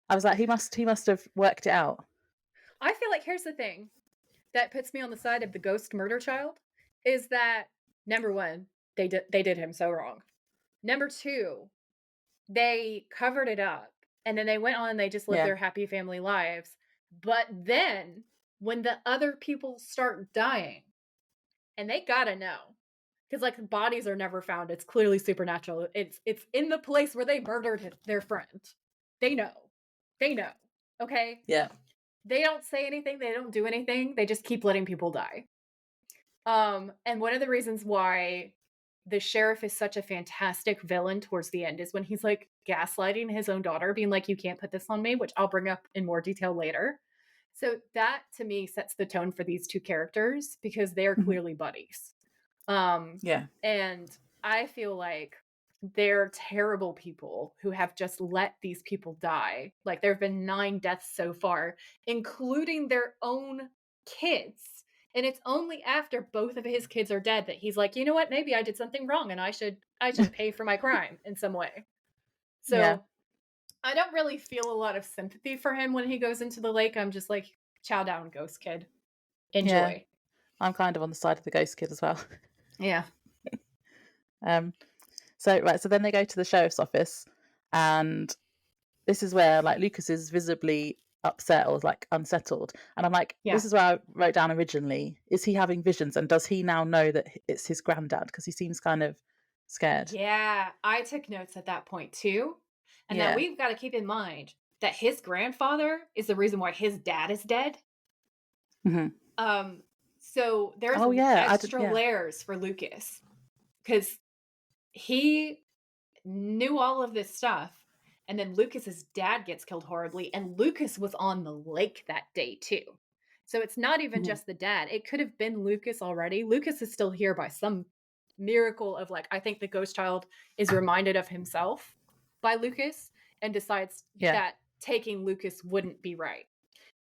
was like, he must have worked it out. I feel like here's the thing that puts me on the side of the ghost murder child is that, number one, they did him so wrong. Number two, they covered it up and then they went on and they just lived their happy family lives. But then when the other people start dying, and they gotta know, because like bodies are never found. It's clearly supernatural. It's in the place where they murdered their friend. They know. Okay? Yeah. They don't say anything. They don't do anything. They just keep letting people die. And one of the reasons why the sheriff is such a fantastic villain towards the end is when he's like gaslighting his own daughter, being like, you can't put this on me, which I'll bring up in more detail later. So that to me sets the tone for these two characters because they're clearly buddies. Yeah. And I feel like they're terrible people who have just let these people die. Like there have been 9 deaths so far, including their own kids. And it's only after both of his kids are dead that he's like, you know what, maybe I did something wrong and I should pay for my crime in some way. Yeah. So I don't really feel a lot of sympathy for him when he goes into the lake. I'm just like, chow down, ghost kid. Enjoy. Yeah. I'm kind of on the side of the ghost kid as well. Yeah. So then they go to the sheriff's office, and this is where like Lucas is visibly upset or like unsettled, and I'm like, this is where I wrote down originally, is he having visions, and does he now know that it's his granddad, because he seems kind of scared. Yeah, I took notes at that point too, and that we've got to keep in mind that his grandfather is the reason why his dad is dead. So there's extra layers for Lucas, because he knew all of this stuff, and then Lucas's dad gets killed horribly, and Lucas was on the lake that day too. So it's not even just the dad. It could have been Lucas already. Lucas is still here by some miracle of like, I think the ghost child is reminded of himself by Lucas and decides that taking Lucas wouldn't be right.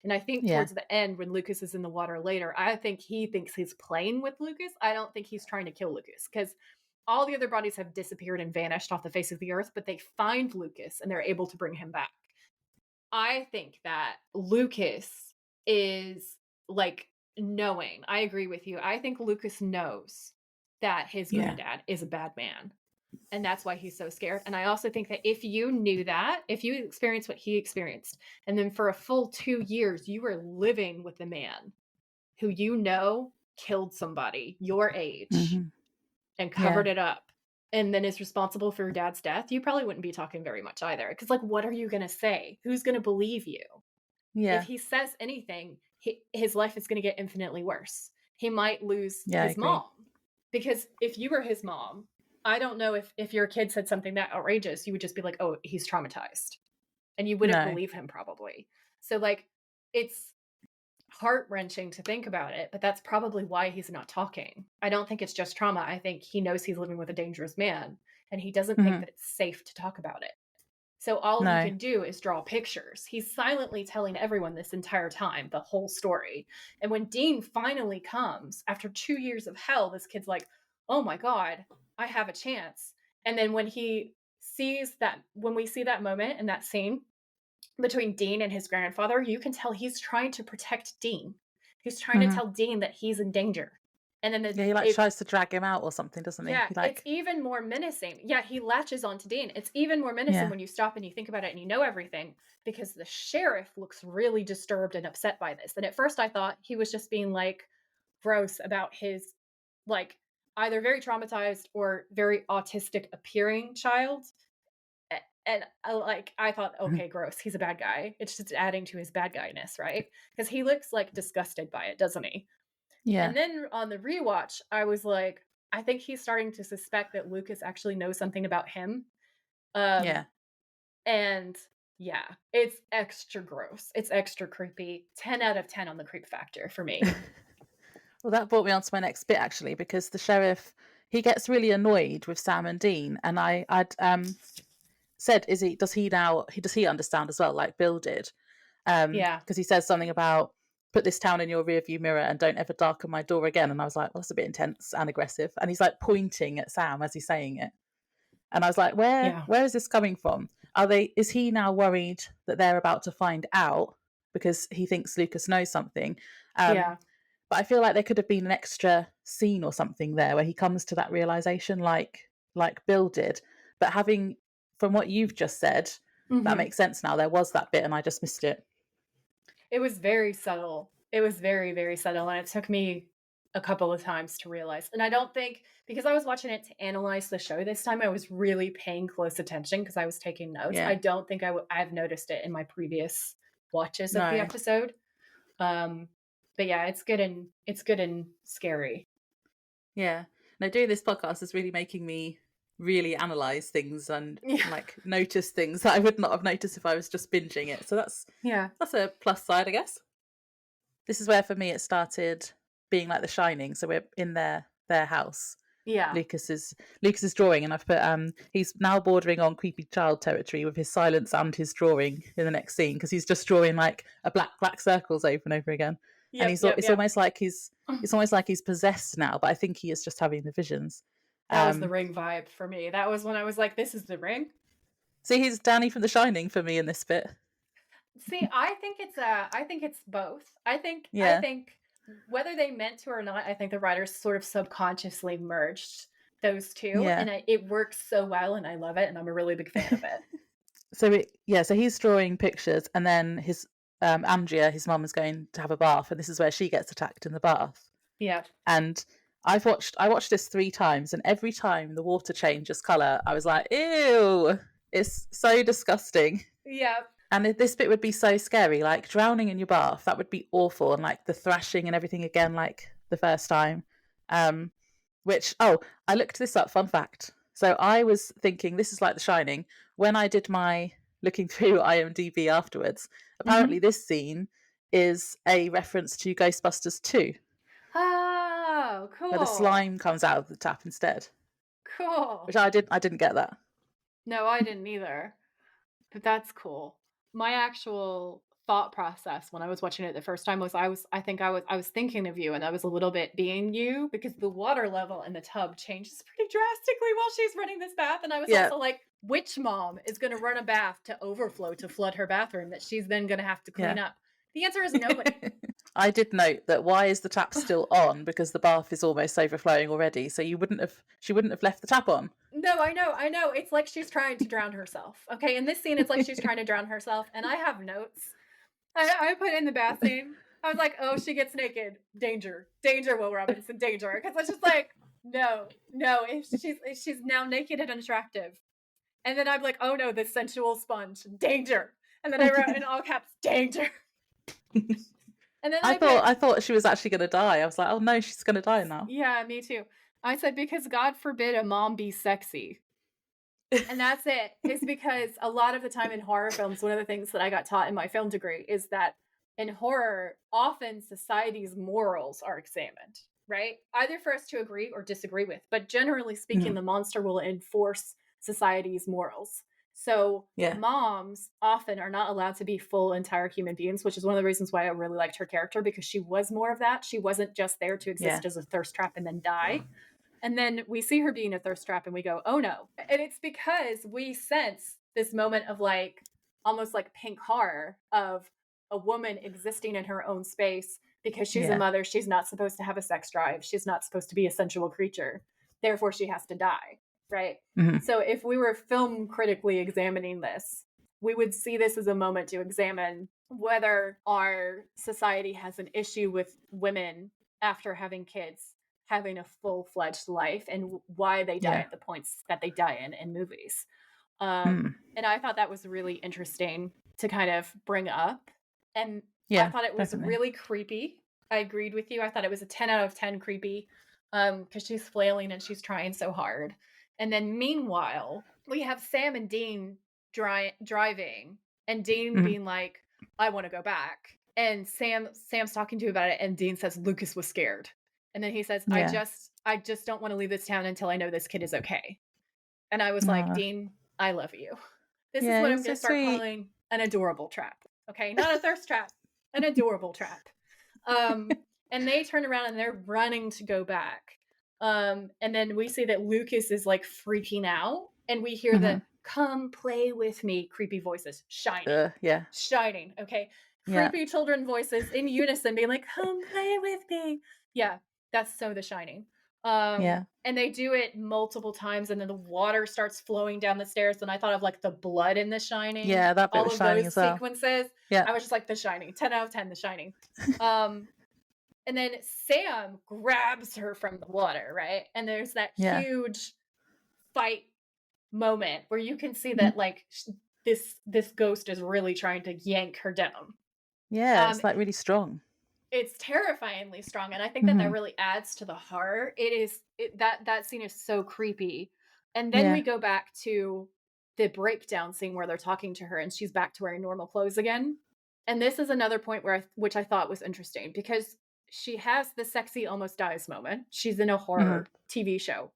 And I think towards the end, when Lucas is in the water later, I think he thinks he's playing with Lucas. I don't think he's trying to kill Lucas, because all the other bodies have disappeared and vanished off the face of the earth, but they find Lucas and they're able to bring him back. I think that Lucas is like knowing. I agree with you. I think Lucas knows that his granddad is a bad man. And that's why he's so scared. And I also think that if you knew that, if you experienced what he experienced, and then for a full 2 years, you were living with a man who you know killed somebody your age and covered it up, and then is responsible for your dad's death, you probably wouldn't be talking very much either. Because like, what are you going to say? Who's going to believe you? If he says anything, his life is going to get infinitely worse. He might lose his mom. Because if you were his mom, I don't know if your kid said something that outrageous, you would just be like, oh, he's traumatized. And you wouldn't believe him probably. So like, it's heart-wrenching to think about it, but that's probably why he's not talking. I don't think it's just trauma. I think he knows he's living with a dangerous man, and he doesn't think that it's safe to talk about it. So all he can do is draw pictures. He's silently telling everyone this entire time, the whole story. And when Dean finally comes, after 2 years of hell, this kid's like, oh my God, I have a chance. And then when we see that moment and that scene between Dean and his grandfather, you can tell he's trying to protect Dean. He's trying to tell Dean that he's in danger. And then he tries to drag him out or something, doesn't he? Yeah, it's even more menacing. Yeah, he latches onto Dean. It's even more menacing when you stop and you think about it and you know everything, because the sheriff looks really disturbed and upset by this. And at first I thought he was just being like gross about his like either very traumatized or very autistic appearing child. And I thought, okay, gross. He's a bad guy. It's just adding to his bad guyness, right? Because he looks like disgusted by it, doesn't he? Yeah. And then on the rewatch, I was like, I think he's starting to suspect that Lucas actually knows something about him. And yeah, it's extra gross. It's extra creepy. 10 out of 10 on the creep factor for me. Well, that brought me on to my next bit, actually, because the sheriff, he gets really annoyed with Sam and Dean. And I'd said, does he understand as well, like Bill did? Because he says something about, put this town in your rearview mirror and don't ever darken my door again. And I was like, well, that's a bit intense and aggressive. And he's like pointing at Sam as he's saying it. And I was like, where is this coming from? Is he now worried that they're about to find out because he thinks Lucas knows something? But I feel like there could have been an extra scene or something there where he comes to that realization like Bill did. But from what you've just said, that makes sense now. There was that bit and I just missed it. It was very subtle. It was very, very subtle. And it took me a couple of times to realize. And I don't think, because I was watching it to analyze the show this time, I was really paying close attention because I was taking notes. I don't think I've noticed it in my previous watches of the episode. But yeah, it's good and scary. Yeah. Now doing this podcast is really making me really analyze things and like notice things that I would not have noticed if I was just binging it. So that's a plus side, I guess. this is where for me it started being like The Shining. So we're in their house. Yeah. Lucas's drawing, and I've put he's now bordering on creepy child territory with his silence and his drawing in the next scene, because he's just drawing like a black circles over and over again. And it's almost like he's possessed now, but I think he is just having the visions. That was the Ring vibe for me. That was when I was like, this is the Ring. See, he's Danny from The Shining for me in this bit. See, I think it's both. I think whether they meant to or not, I think the writers sort of subconsciously merged those two, and it works so well, and I love it, and I'm a really big fan of it. So he's drawing pictures, and then his Andrea, his mum, is going to have a bath, and this is where she gets attacked in the bath. Yeah. And I watched this 3 times, and every time the water changes colour, I was like, ew, it's so disgusting. Yeah. And this bit would be so scary, like drowning in your bath, that would be awful. And like the thrashing and everything again, like the first time. I looked this up, fun fact. So I was thinking this is like The Shining. When I did my looking through IMDb afterwards, apparently this scene is a reference to Ghostbusters 2. Oh, cool. Where the slime comes out of the tap instead. Cool. Which I didn't get that. No, I didn't either. But that's cool. My actual thought process when I was watching it the first time was I was thinking of you, and I was a little bit being you, because the water level in the tub changes pretty drastically while she's running this bath, and I was also like, which mom is going to run a bath to overflow to flood her bathroom that she's then going to have to clean up? The answer is nobody. I did note that why is the tap still on? Because the bath is almost overflowing already. So she wouldn't have left the tap on. No, I know. It's like she's trying to drown herself. Okay, in this scene, it's like she's trying to drown herself. And I have notes. I put in the bath scene. I was like, oh, she gets naked. Danger, Will Robinson, danger. Because it's just like, no. If she's now naked and unattractive. And then I'm like, oh no, the sensual sponge, danger. And then I wrote in all caps, danger. And then I thought she was actually going to die. I was like, oh no, she's going to die now. Yeah, me too. I said, because God forbid a mom be sexy. And that's it. It's because a lot of the time in horror films, one of the things that I got taught in my film degree is that in horror, often society's morals are examined, right? Either for us to agree or disagree with. But generally speaking, the monster will enforce society's morals. So moms often are not allowed to be full, entire human beings, which is one of the reasons why I really liked her character, because she was more of that. She wasn't just there to exist as a thirst trap and then die. And then we see her being a thirst trap and we go, oh no. And it's because we sense this moment of like, almost like pink horror of a woman existing in her own space because she's a mother. She's not supposed to have a sex drive. She's not supposed to be a sensual creature. Therefore, she has to die. Right. Mm-hmm. So if we were film critically examining this, we would see this as a moment to examine whether our society has an issue with women after having kids having a full-fledged life, and why they die at the points that they die in movies. And I thought that was really interesting to kind of bring up. And I thought it was really creepy. I agreed with you. I thought it was a 10 out of 10 creepy, because she's flailing and she's trying so hard. And then meanwhile, we have Sam and Dean driving, and Dean being like, I want to go back. And Sam's talking to him about it, and Dean says, Lucas was scared. And then he says, I just don't want to leave this town until I know this kid is okay. And I was like, Dean, I love you. This is what I'm going to start calling an adorable trap. Okay, not a thirst trap, an adorable trap. And they turn around and they're running to go back. And then we see that Lucas is like freaking out, and we hear the come play with me creepy voices shining. Shining. Okay. Creepy children voices in unison being like, come play with me. Yeah. That's so The Shining. And they do it multiple times, and then the water starts flowing down the stairs, and I thought of like the blood in The Shining. Yeah, that bit was Shining as well. All of those sequences. Yeah. I was just like, The Shining. 10 out of 10, The Shining. And then Sam grabs her from the water, right? And there's that huge fight moment where you can see that like this ghost is really trying to yank her down. Yeah, it's like really strong. It's terrifyingly strong, and I think that really adds to the horror. That scene is so creepy. And then we go back to the breakdown scene where they're talking to her, and she's back to wearing normal clothes again. And this is another point which I thought was interesting, because she has the sexy almost dies moment. She's in a horror TV show.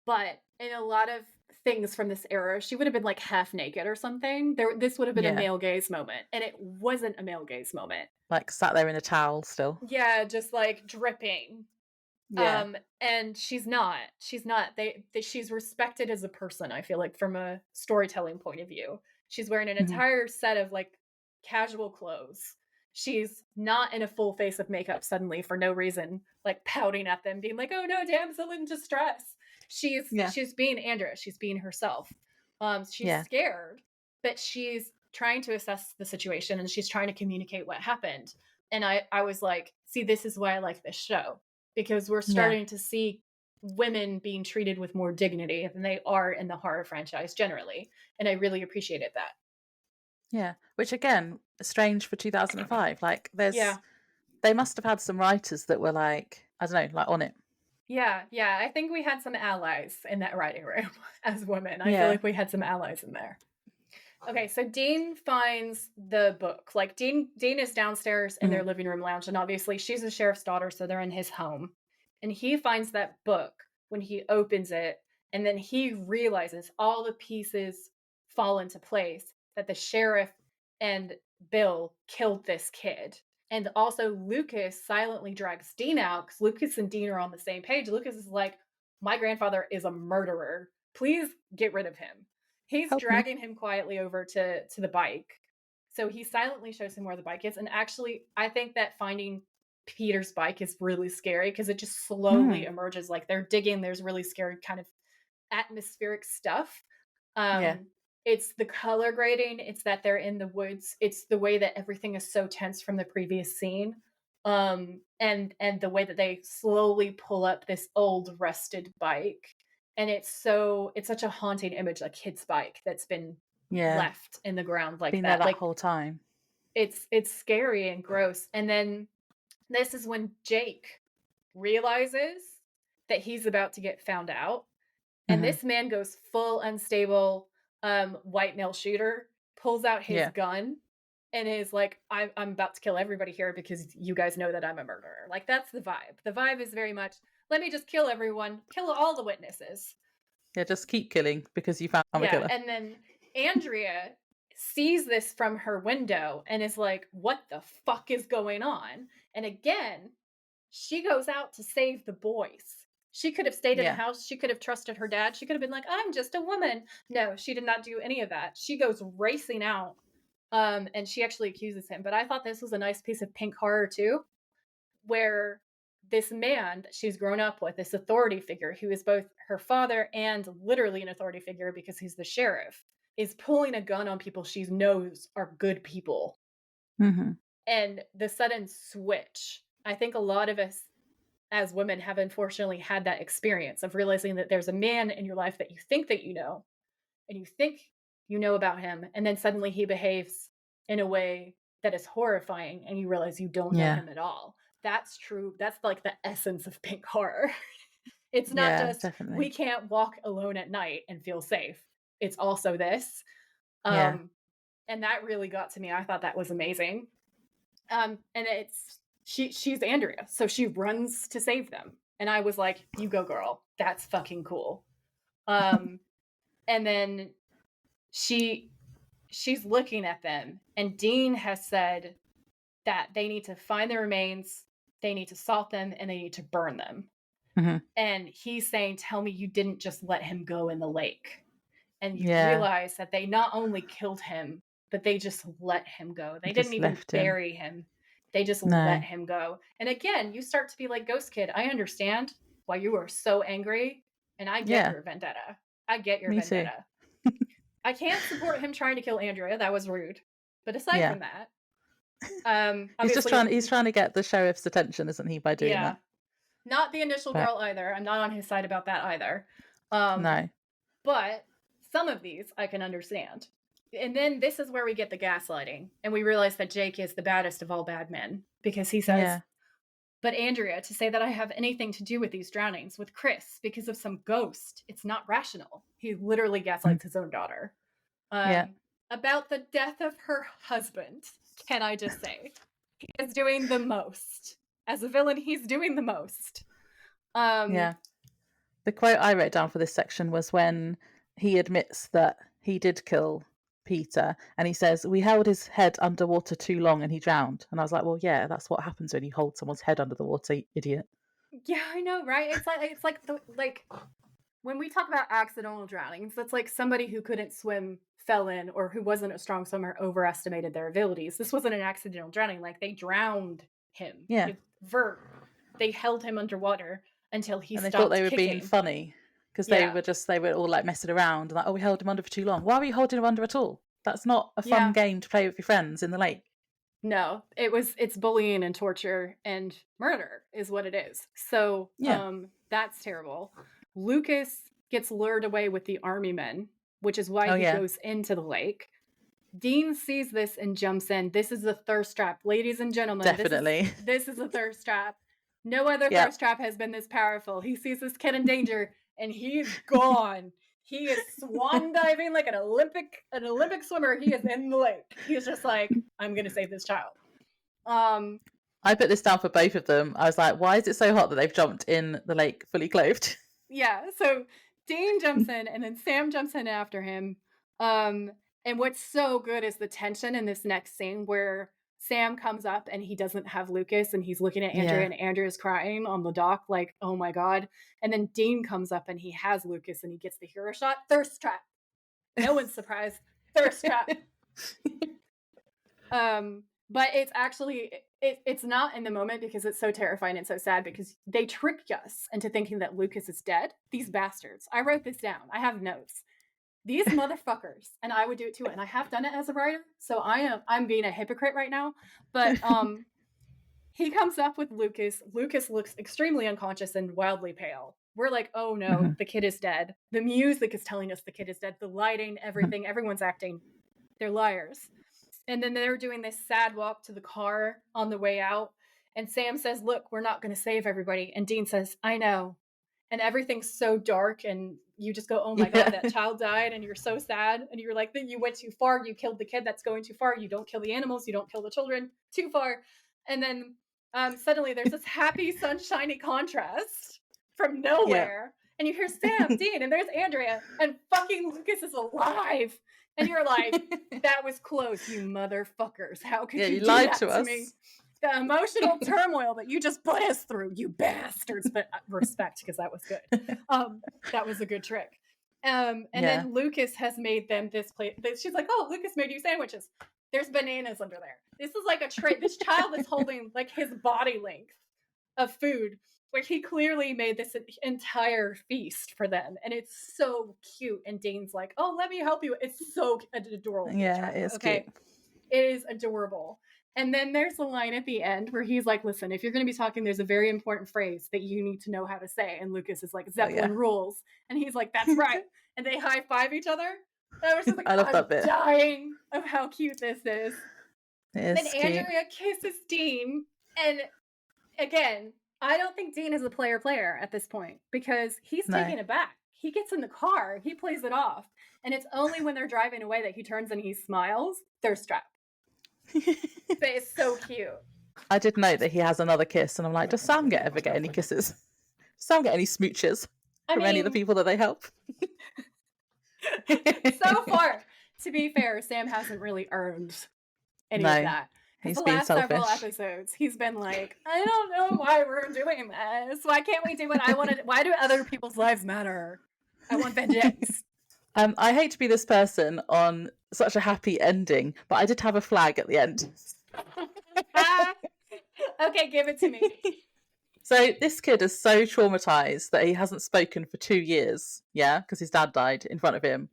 But in a lot of things from this era, she would have been like half naked or something. This would have been a male gaze moment. And it wasn't a male gaze moment. Like sat there in a towel still. Yeah, just like dripping. Yeah. And she's not. She's respected as a person, I feel like, from a storytelling point of view. She's wearing an entire set of like casual clothes. She's not in a full face of makeup suddenly for no reason, like pouting at them, being like, "Oh no, damsel in distress." She's being Andrea. She's being herself. She's scared, but she's trying to assess the situation, and she's trying to communicate what happened. And I was like, see, this is why I like this show, because we're starting to see women being treated with more dignity than they are in the horror franchise generally. And I really appreciated that. Yeah. Which again, strange for 2005. Like they must have had some writers that were like, I don't know, like on it. Yeah. I think we had some allies in that writing room as women. I feel like we had some allies in there. Okay, so Dean finds the book. Like Dean is downstairs in their living room lounge, and obviously she's a sheriff's daughter, so they're in his home. And he finds that book when he opens it, and then he realizes all the pieces fall into place, that the sheriff and Bill killed this kid. And also Lucas silently drags Dean out, because Lucas and Dean are on the same page. Lucas is like, my grandfather is a murderer. Please get rid of him. He's dragging him quietly over to the bike. So he silently shows him where the bike is. And actually, I think that finding Peter's bike is really scary, because it just slowly emerges. Like they're digging, there's really scary kind of atmospheric stuff. It's the color grading. It's that they're in the woods. It's the way that everything is so tense from the previous scene. And the way that they slowly pull up this old rusted bike. And it's such a haunting image, a kid's bike that's been left in the ground like been that. There like whole time. It's scary and gross. And then this is when Jake realizes that he's about to get found out. And this man goes full unstable white male shooter, pulls out his gun, and is like, I'm about to kill everybody here because you guys know that I'm a murderer. Like, that's the vibe. The vibe is very much, let me just kill everyone, kill all the witnesses. Yeah, just keep killing because you found a killer. And then Andrea sees this from her window and is like, what the fuck is going on? And again, she goes out to save the boys. She could have stayed in the house. She could have trusted her dad. She could have been like, I'm just a woman. No, she did not do any of that. She goes racing out. And she actually accuses him. But I thought this was a nice piece of pink horror too, where this man that she's grown up with, this authority figure who is both her father and literally an authority figure because he's the sheriff, is pulling a gun on people she knows are good people. And the sudden switch, I think a lot of us as women have unfortunately had that experience of realizing that there's a man in your life that you think that you know, and you think you know about him, and then suddenly he behaves in a way that is horrifying, and you realize you don't know him at all. That's true. That's like the essence of pink horror. It's not just definitely. We can't walk alone at night and feel safe. It's also this. And that really got to me. I thought that was amazing. And she's Andrea, so she runs to save them. And I was like, you go, girl. That's fucking cool. And then she's looking at them, and Dean has said that they need to find the remains, they need to salt them, and they need to burn them. And he's saying, tell me you didn't just let him go in the lake. And you realize that they not only killed him, but they just let him go. They didn't even bury him. They just let him go. And again, you start to be like, Ghost Kid, I understand why you are so angry, and I get your vendetta. I get your vendetta. I can't support him trying to kill Andrea. That was rude. But aside from that, he's trying to get the sheriff's attention, isn't he, by doing that? Not the initial girl either. I'm not on his side about that either. No. But some of these I can understand. And then this is where we get the gaslighting, and we realize that Jake is the baddest of all bad men, because he says, but Andrea, to say that I have anything to do with these drownings with Chris because of some ghost, it's not rational. He literally gaslights his own daughter about the death of her husband. can I just say? He is doing the most. As a villain, he's doing the most. Yeah. The quote I wrote down for this section was when he admits that he did kill Peter, and he says, "We held his head underwater too long and he drowned." And I was like, well, yeah, that's what happens when you hold someone's head under the water, idiot. Yeah, I know, right? It's like when we talk about accidental drownings, that's like somebody who couldn't swim fell in, or who wasn't a strong swimmer overestimated their abilities. This wasn't an accidental drowning. Like, they drowned him. Yeah. Verb. They held him underwater until he and they stopped thought they were kicking. being funny because they were all like messing around and like, oh, we held him under for too long. Why were you holding him under at all? That's not a fun game to play with your friends in the lake. No, it's bullying and torture and murder is what it is. So that's terrible. Lucas gets lured away with the army men, which is why he goes into the lake. Dean sees this and jumps in. This is a thirst trap, ladies and gentlemen. Definitely. This is a thirst trap. No other thirst trap has been this powerful. He sees this kid in danger and he's gone. He is swan diving like an Olympic swimmer. He is in the lake. He's just like, I'm gonna save this child. I put this down for both of them. I was like, why is it so hot that they've jumped in the lake fully clothed? Yeah, so Dean jumps in and then Sam jumps in after him. And what's so good is the tension in this next scene where Sam comes up and he doesn't have Lucas and he's looking at Andrea and Andrea's crying on the dock like, oh my God. And then Dean comes up and he has Lucas and he gets the hero shot. Thirst trap. No one's surprised. Thirst trap. But it's actually, it's not in the moment because it's so terrifying and so sad because they tricked us into thinking that Lucas is dead. These bastards. I wrote this down. I have notes. These motherfuckers, and I would do it too, and I have done it as a writer, so I'm being a hypocrite right now, but he comes up with Lucas. Lucas looks extremely unconscious and wildly pale. We're like, oh no, the kid is dead. The music is telling us the kid is dead. The lighting, everything, everyone's acting. They're liars. And then they're doing this sad walk to the car on the way out, and Sam says, look, we're not going to save everybody, and Dean says, I know. And everything's so dark and you just go, oh my God, that child died. And you're so sad. And you're like, then you went too far. You killed the kid. That's going too far. You don't kill the animals. You don't kill the children. Too far. And then suddenly there's this happy, sunshiny contrast from nowhere. And you hear Sam, Dean, and there's Andrea. And fucking Lucas is alive. And you're like, that was close, you motherfuckers. How could you do lied that to me? The emotional turmoil that you just put us through, you bastards. But respect, because that was good. That was a good trick. And then Lucas has made them this plate. She's like, oh, Lucas made you sandwiches. There's bananas under there. This is like a tray. This child is holding like his body length of food, where he clearly made this entire feast for them. And it's so cute. And Dane's like, oh, let me help you. It's so adorable. Yeah, it's cute. It is adorable. And then there's a line at the end where he's like, listen, if you're going to be talking, there's a very important phrase that you need to know how to say. And Lucas is like, Zeppelin rules. And he's like, that's right. And they high five each other. And I was just like, I love that bit. Dying of how cute this is. Then Andrea kisses Dean. And again, I don't think Dean is a player at this point because he's taking it back. He gets in the car. He plays it off. And it's only when they're driving away that he turns and he smiles. Thirst trap. But it's so cute. I did note that he has another kiss, and I'm like, does Sam ever get any kisses? Does Sam get any smooches from any of the people that they help? So far, to be fair, Sam hasn't really earned any of that. He's the been last selfish. Several episodes, he's been like, I don't know why we're doing this. Why can't we do what I want to do? Why do other people's lives matter? I want vengeance. I hate to be this person on such a happy ending, but I did have a flag at the end. Okay, give it to me. So this kid is so traumatized that he hasn't spoken for 2 years, because his dad died in front of him.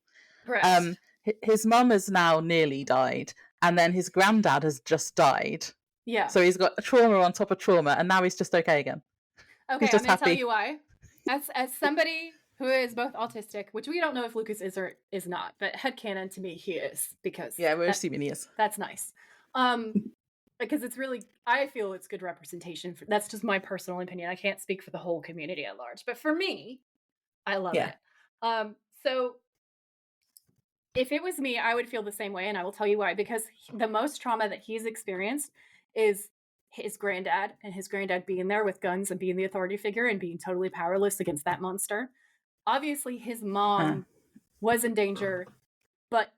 Correct. His mum has now nearly died, and then his granddad has just died. Yeah. So he's got a trauma on top of trauma, and now he's just okay again. Okay, I'm going to tell you why. As somebody who is both autistic, which we don't know if Lucas is or is not, but headcanon to me, he is, because... Yeah, we're assuming he is. That's nice. Because it's really, I feel it's good representation. That's just my personal opinion. I can't speak for the whole community at large. But for me, I love it. So If it was me, I would feel the same way, and I will tell you why. Because the most trauma that he's experienced is his granddad, and his granddad being there with guns and being the authority figure and being totally powerless against that monster. Obviously, his mom was in danger, but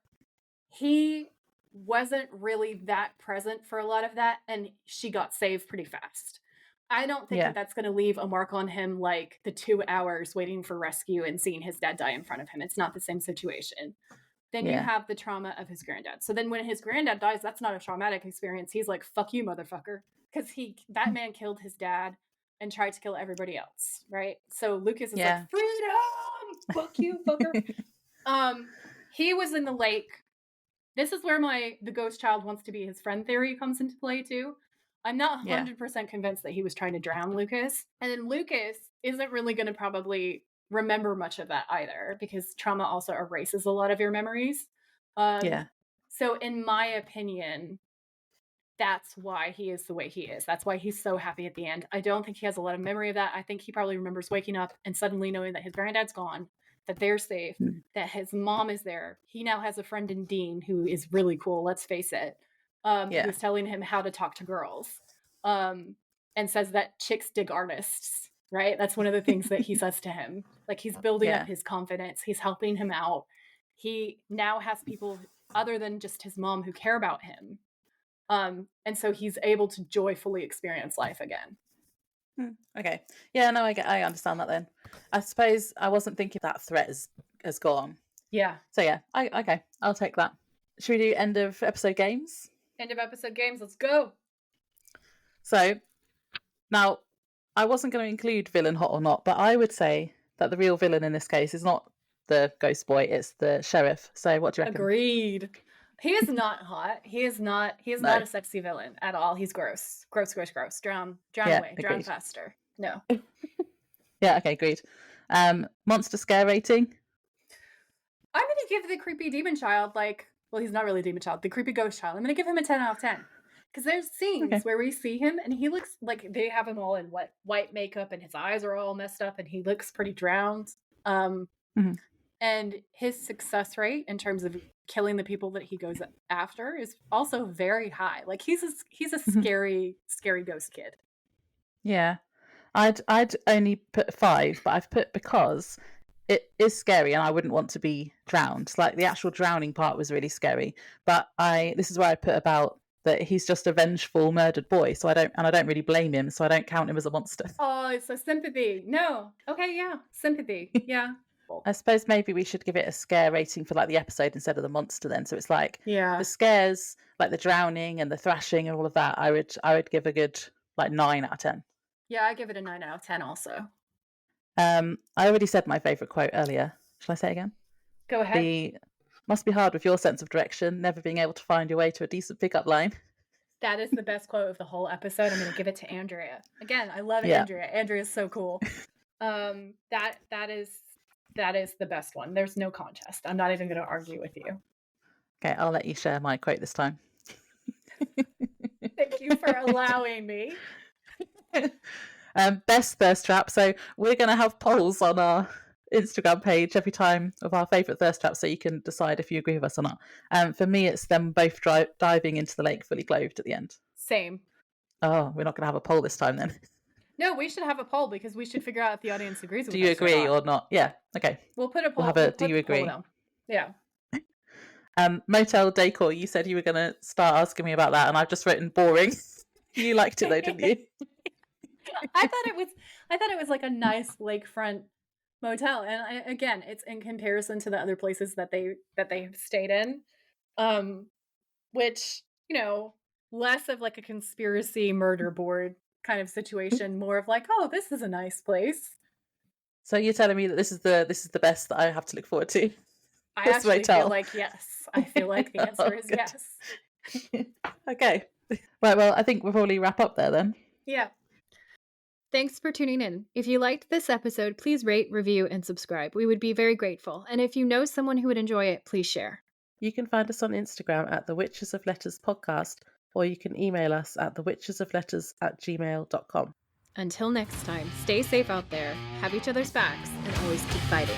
he wasn't really that present for a lot of that, and she got saved pretty fast. I don't think that that's going to leave a mark on him like the 2 hours waiting for rescue and seeing his dad die in front of him. It's not the same situation. Then you have the trauma of his granddad. So then when his granddad dies, that's not a traumatic experience. He's like, fuck you, motherfucker. Because that man killed his dad and tried to kill everybody else, right? So Lucas is like, freedom! Fuck you, fucker. He was in the lake. This is where the ghost child wants to be his friend theory comes into play too. I'm not 100% convinced that he was trying to drown Lucas. And then Lucas isn't really going to probably remember much of that either, because trauma also erases a lot of your memories. So in my opinion, that's why he is the way he is. That's why he's so happy at the end. I don't think he has a lot of memory of that. I think he probably remembers waking up and suddenly knowing that his granddad's gone, that they're safe, that his mom is there. He now has a friend in Dean who is really cool, let's face it, who's telling him how to talk to girls, and says that chicks dig artists, right? That's one of the things that he says to him. Like, he's building up his confidence. He's helping him out. He now has people other than just his mom who care about him. And so he's able to joyfully experience life again. Okay. Yeah, no, I understand that then. I suppose I wasn't thinking that threat has gone. Yeah. So yeah, okay, I'll take that. Should we do end of episode games? End of episode games, let's go. So, now, I wasn't going to include villain hot or not, but I would say that the real villain in this case is not the ghost boy, it's the sheriff. So what do you reckon? Agreed. He is not hot. He is not a sexy villain at all. He's gross. Gross. Drown away. Agreed. Drown faster. No. Yeah, okay, agreed. Monster scare rating? I'm going to give the creepy demon child, he's not really a demon child, the creepy ghost child, I'm going to give him a 10 out of 10. Because there's scenes where we see him and he looks like they have him all in white makeup and his eyes are all messed up and he looks pretty drowned. And his success rate in terms of killing the people that he goes after is also very high. Like, he's a scary, scary ghost kid. Yeah. I'd only put 5, but I've put because it is scary and I wouldn't want to be drowned. Like, the actual drowning part was really scary. But this is where I put about that he's just a vengeful, murdered boy. So I don't really blame him. So I don't count him as a monster. Oh, it's a sympathy. No. Okay, yeah. Sympathy. Yeah. I suppose maybe we should give it a scare rating for like the episode instead of the monster then. So it's like the scares, like the drowning and the thrashing and all of that, I would give a good 9 out of 10. Yeah, I give it a 9 out of 10 also. I already said my favourite quote earlier. Shall I say it again? Go ahead. Must be hard with your sense of direction, never being able to find your way to a decent pickup line. That is the best quote of the whole episode. I'm going to give it to Andrea. Again, I love Andrea. Andrea's so cool. That is the best one. There's no contest. I'm not even going to argue with you. Okay, I'll let you share my quote this time. Thank you for allowing me. Best thirst trap. So we're going to have polls on our Instagram page every time of our favourite thirst traps, so you can decide if you agree with us or not. For me, it's them both diving into the lake fully clothed at the end. Same. Oh, we're not going to have a poll this time then. No, we should have a poll because we should figure out if the audience agrees with us. Do you agree or not? Yeah. Okay. We'll put a poll. Do you agree? Yeah. Motel decor. You said you were going to start asking me about that, and I've just written boring. You liked it though, didn't you? I thought it was like a nice lakefront motel, and again, it's in comparison to the other places that they have stayed in, which, less of like a conspiracy murder board kind of situation, more of like, oh, this is a nice place. So you're telling me that this is the best that I have to look forward to? I actually feel like yes. I feel like the answer is yes. Okay. Right, well, I think we'll probably wrap up there then. Yeah. Thanks for tuning in. If you liked this episode, please rate, review, and subscribe. We would be very grateful. And if you know someone who would enjoy it, please share. You can find us on Instagram at the Witches of Letters podcast, or you can email us at thewitchesofletters@gmail.com. Until next time, stay safe out there, have each other's backs, and always keep fighting.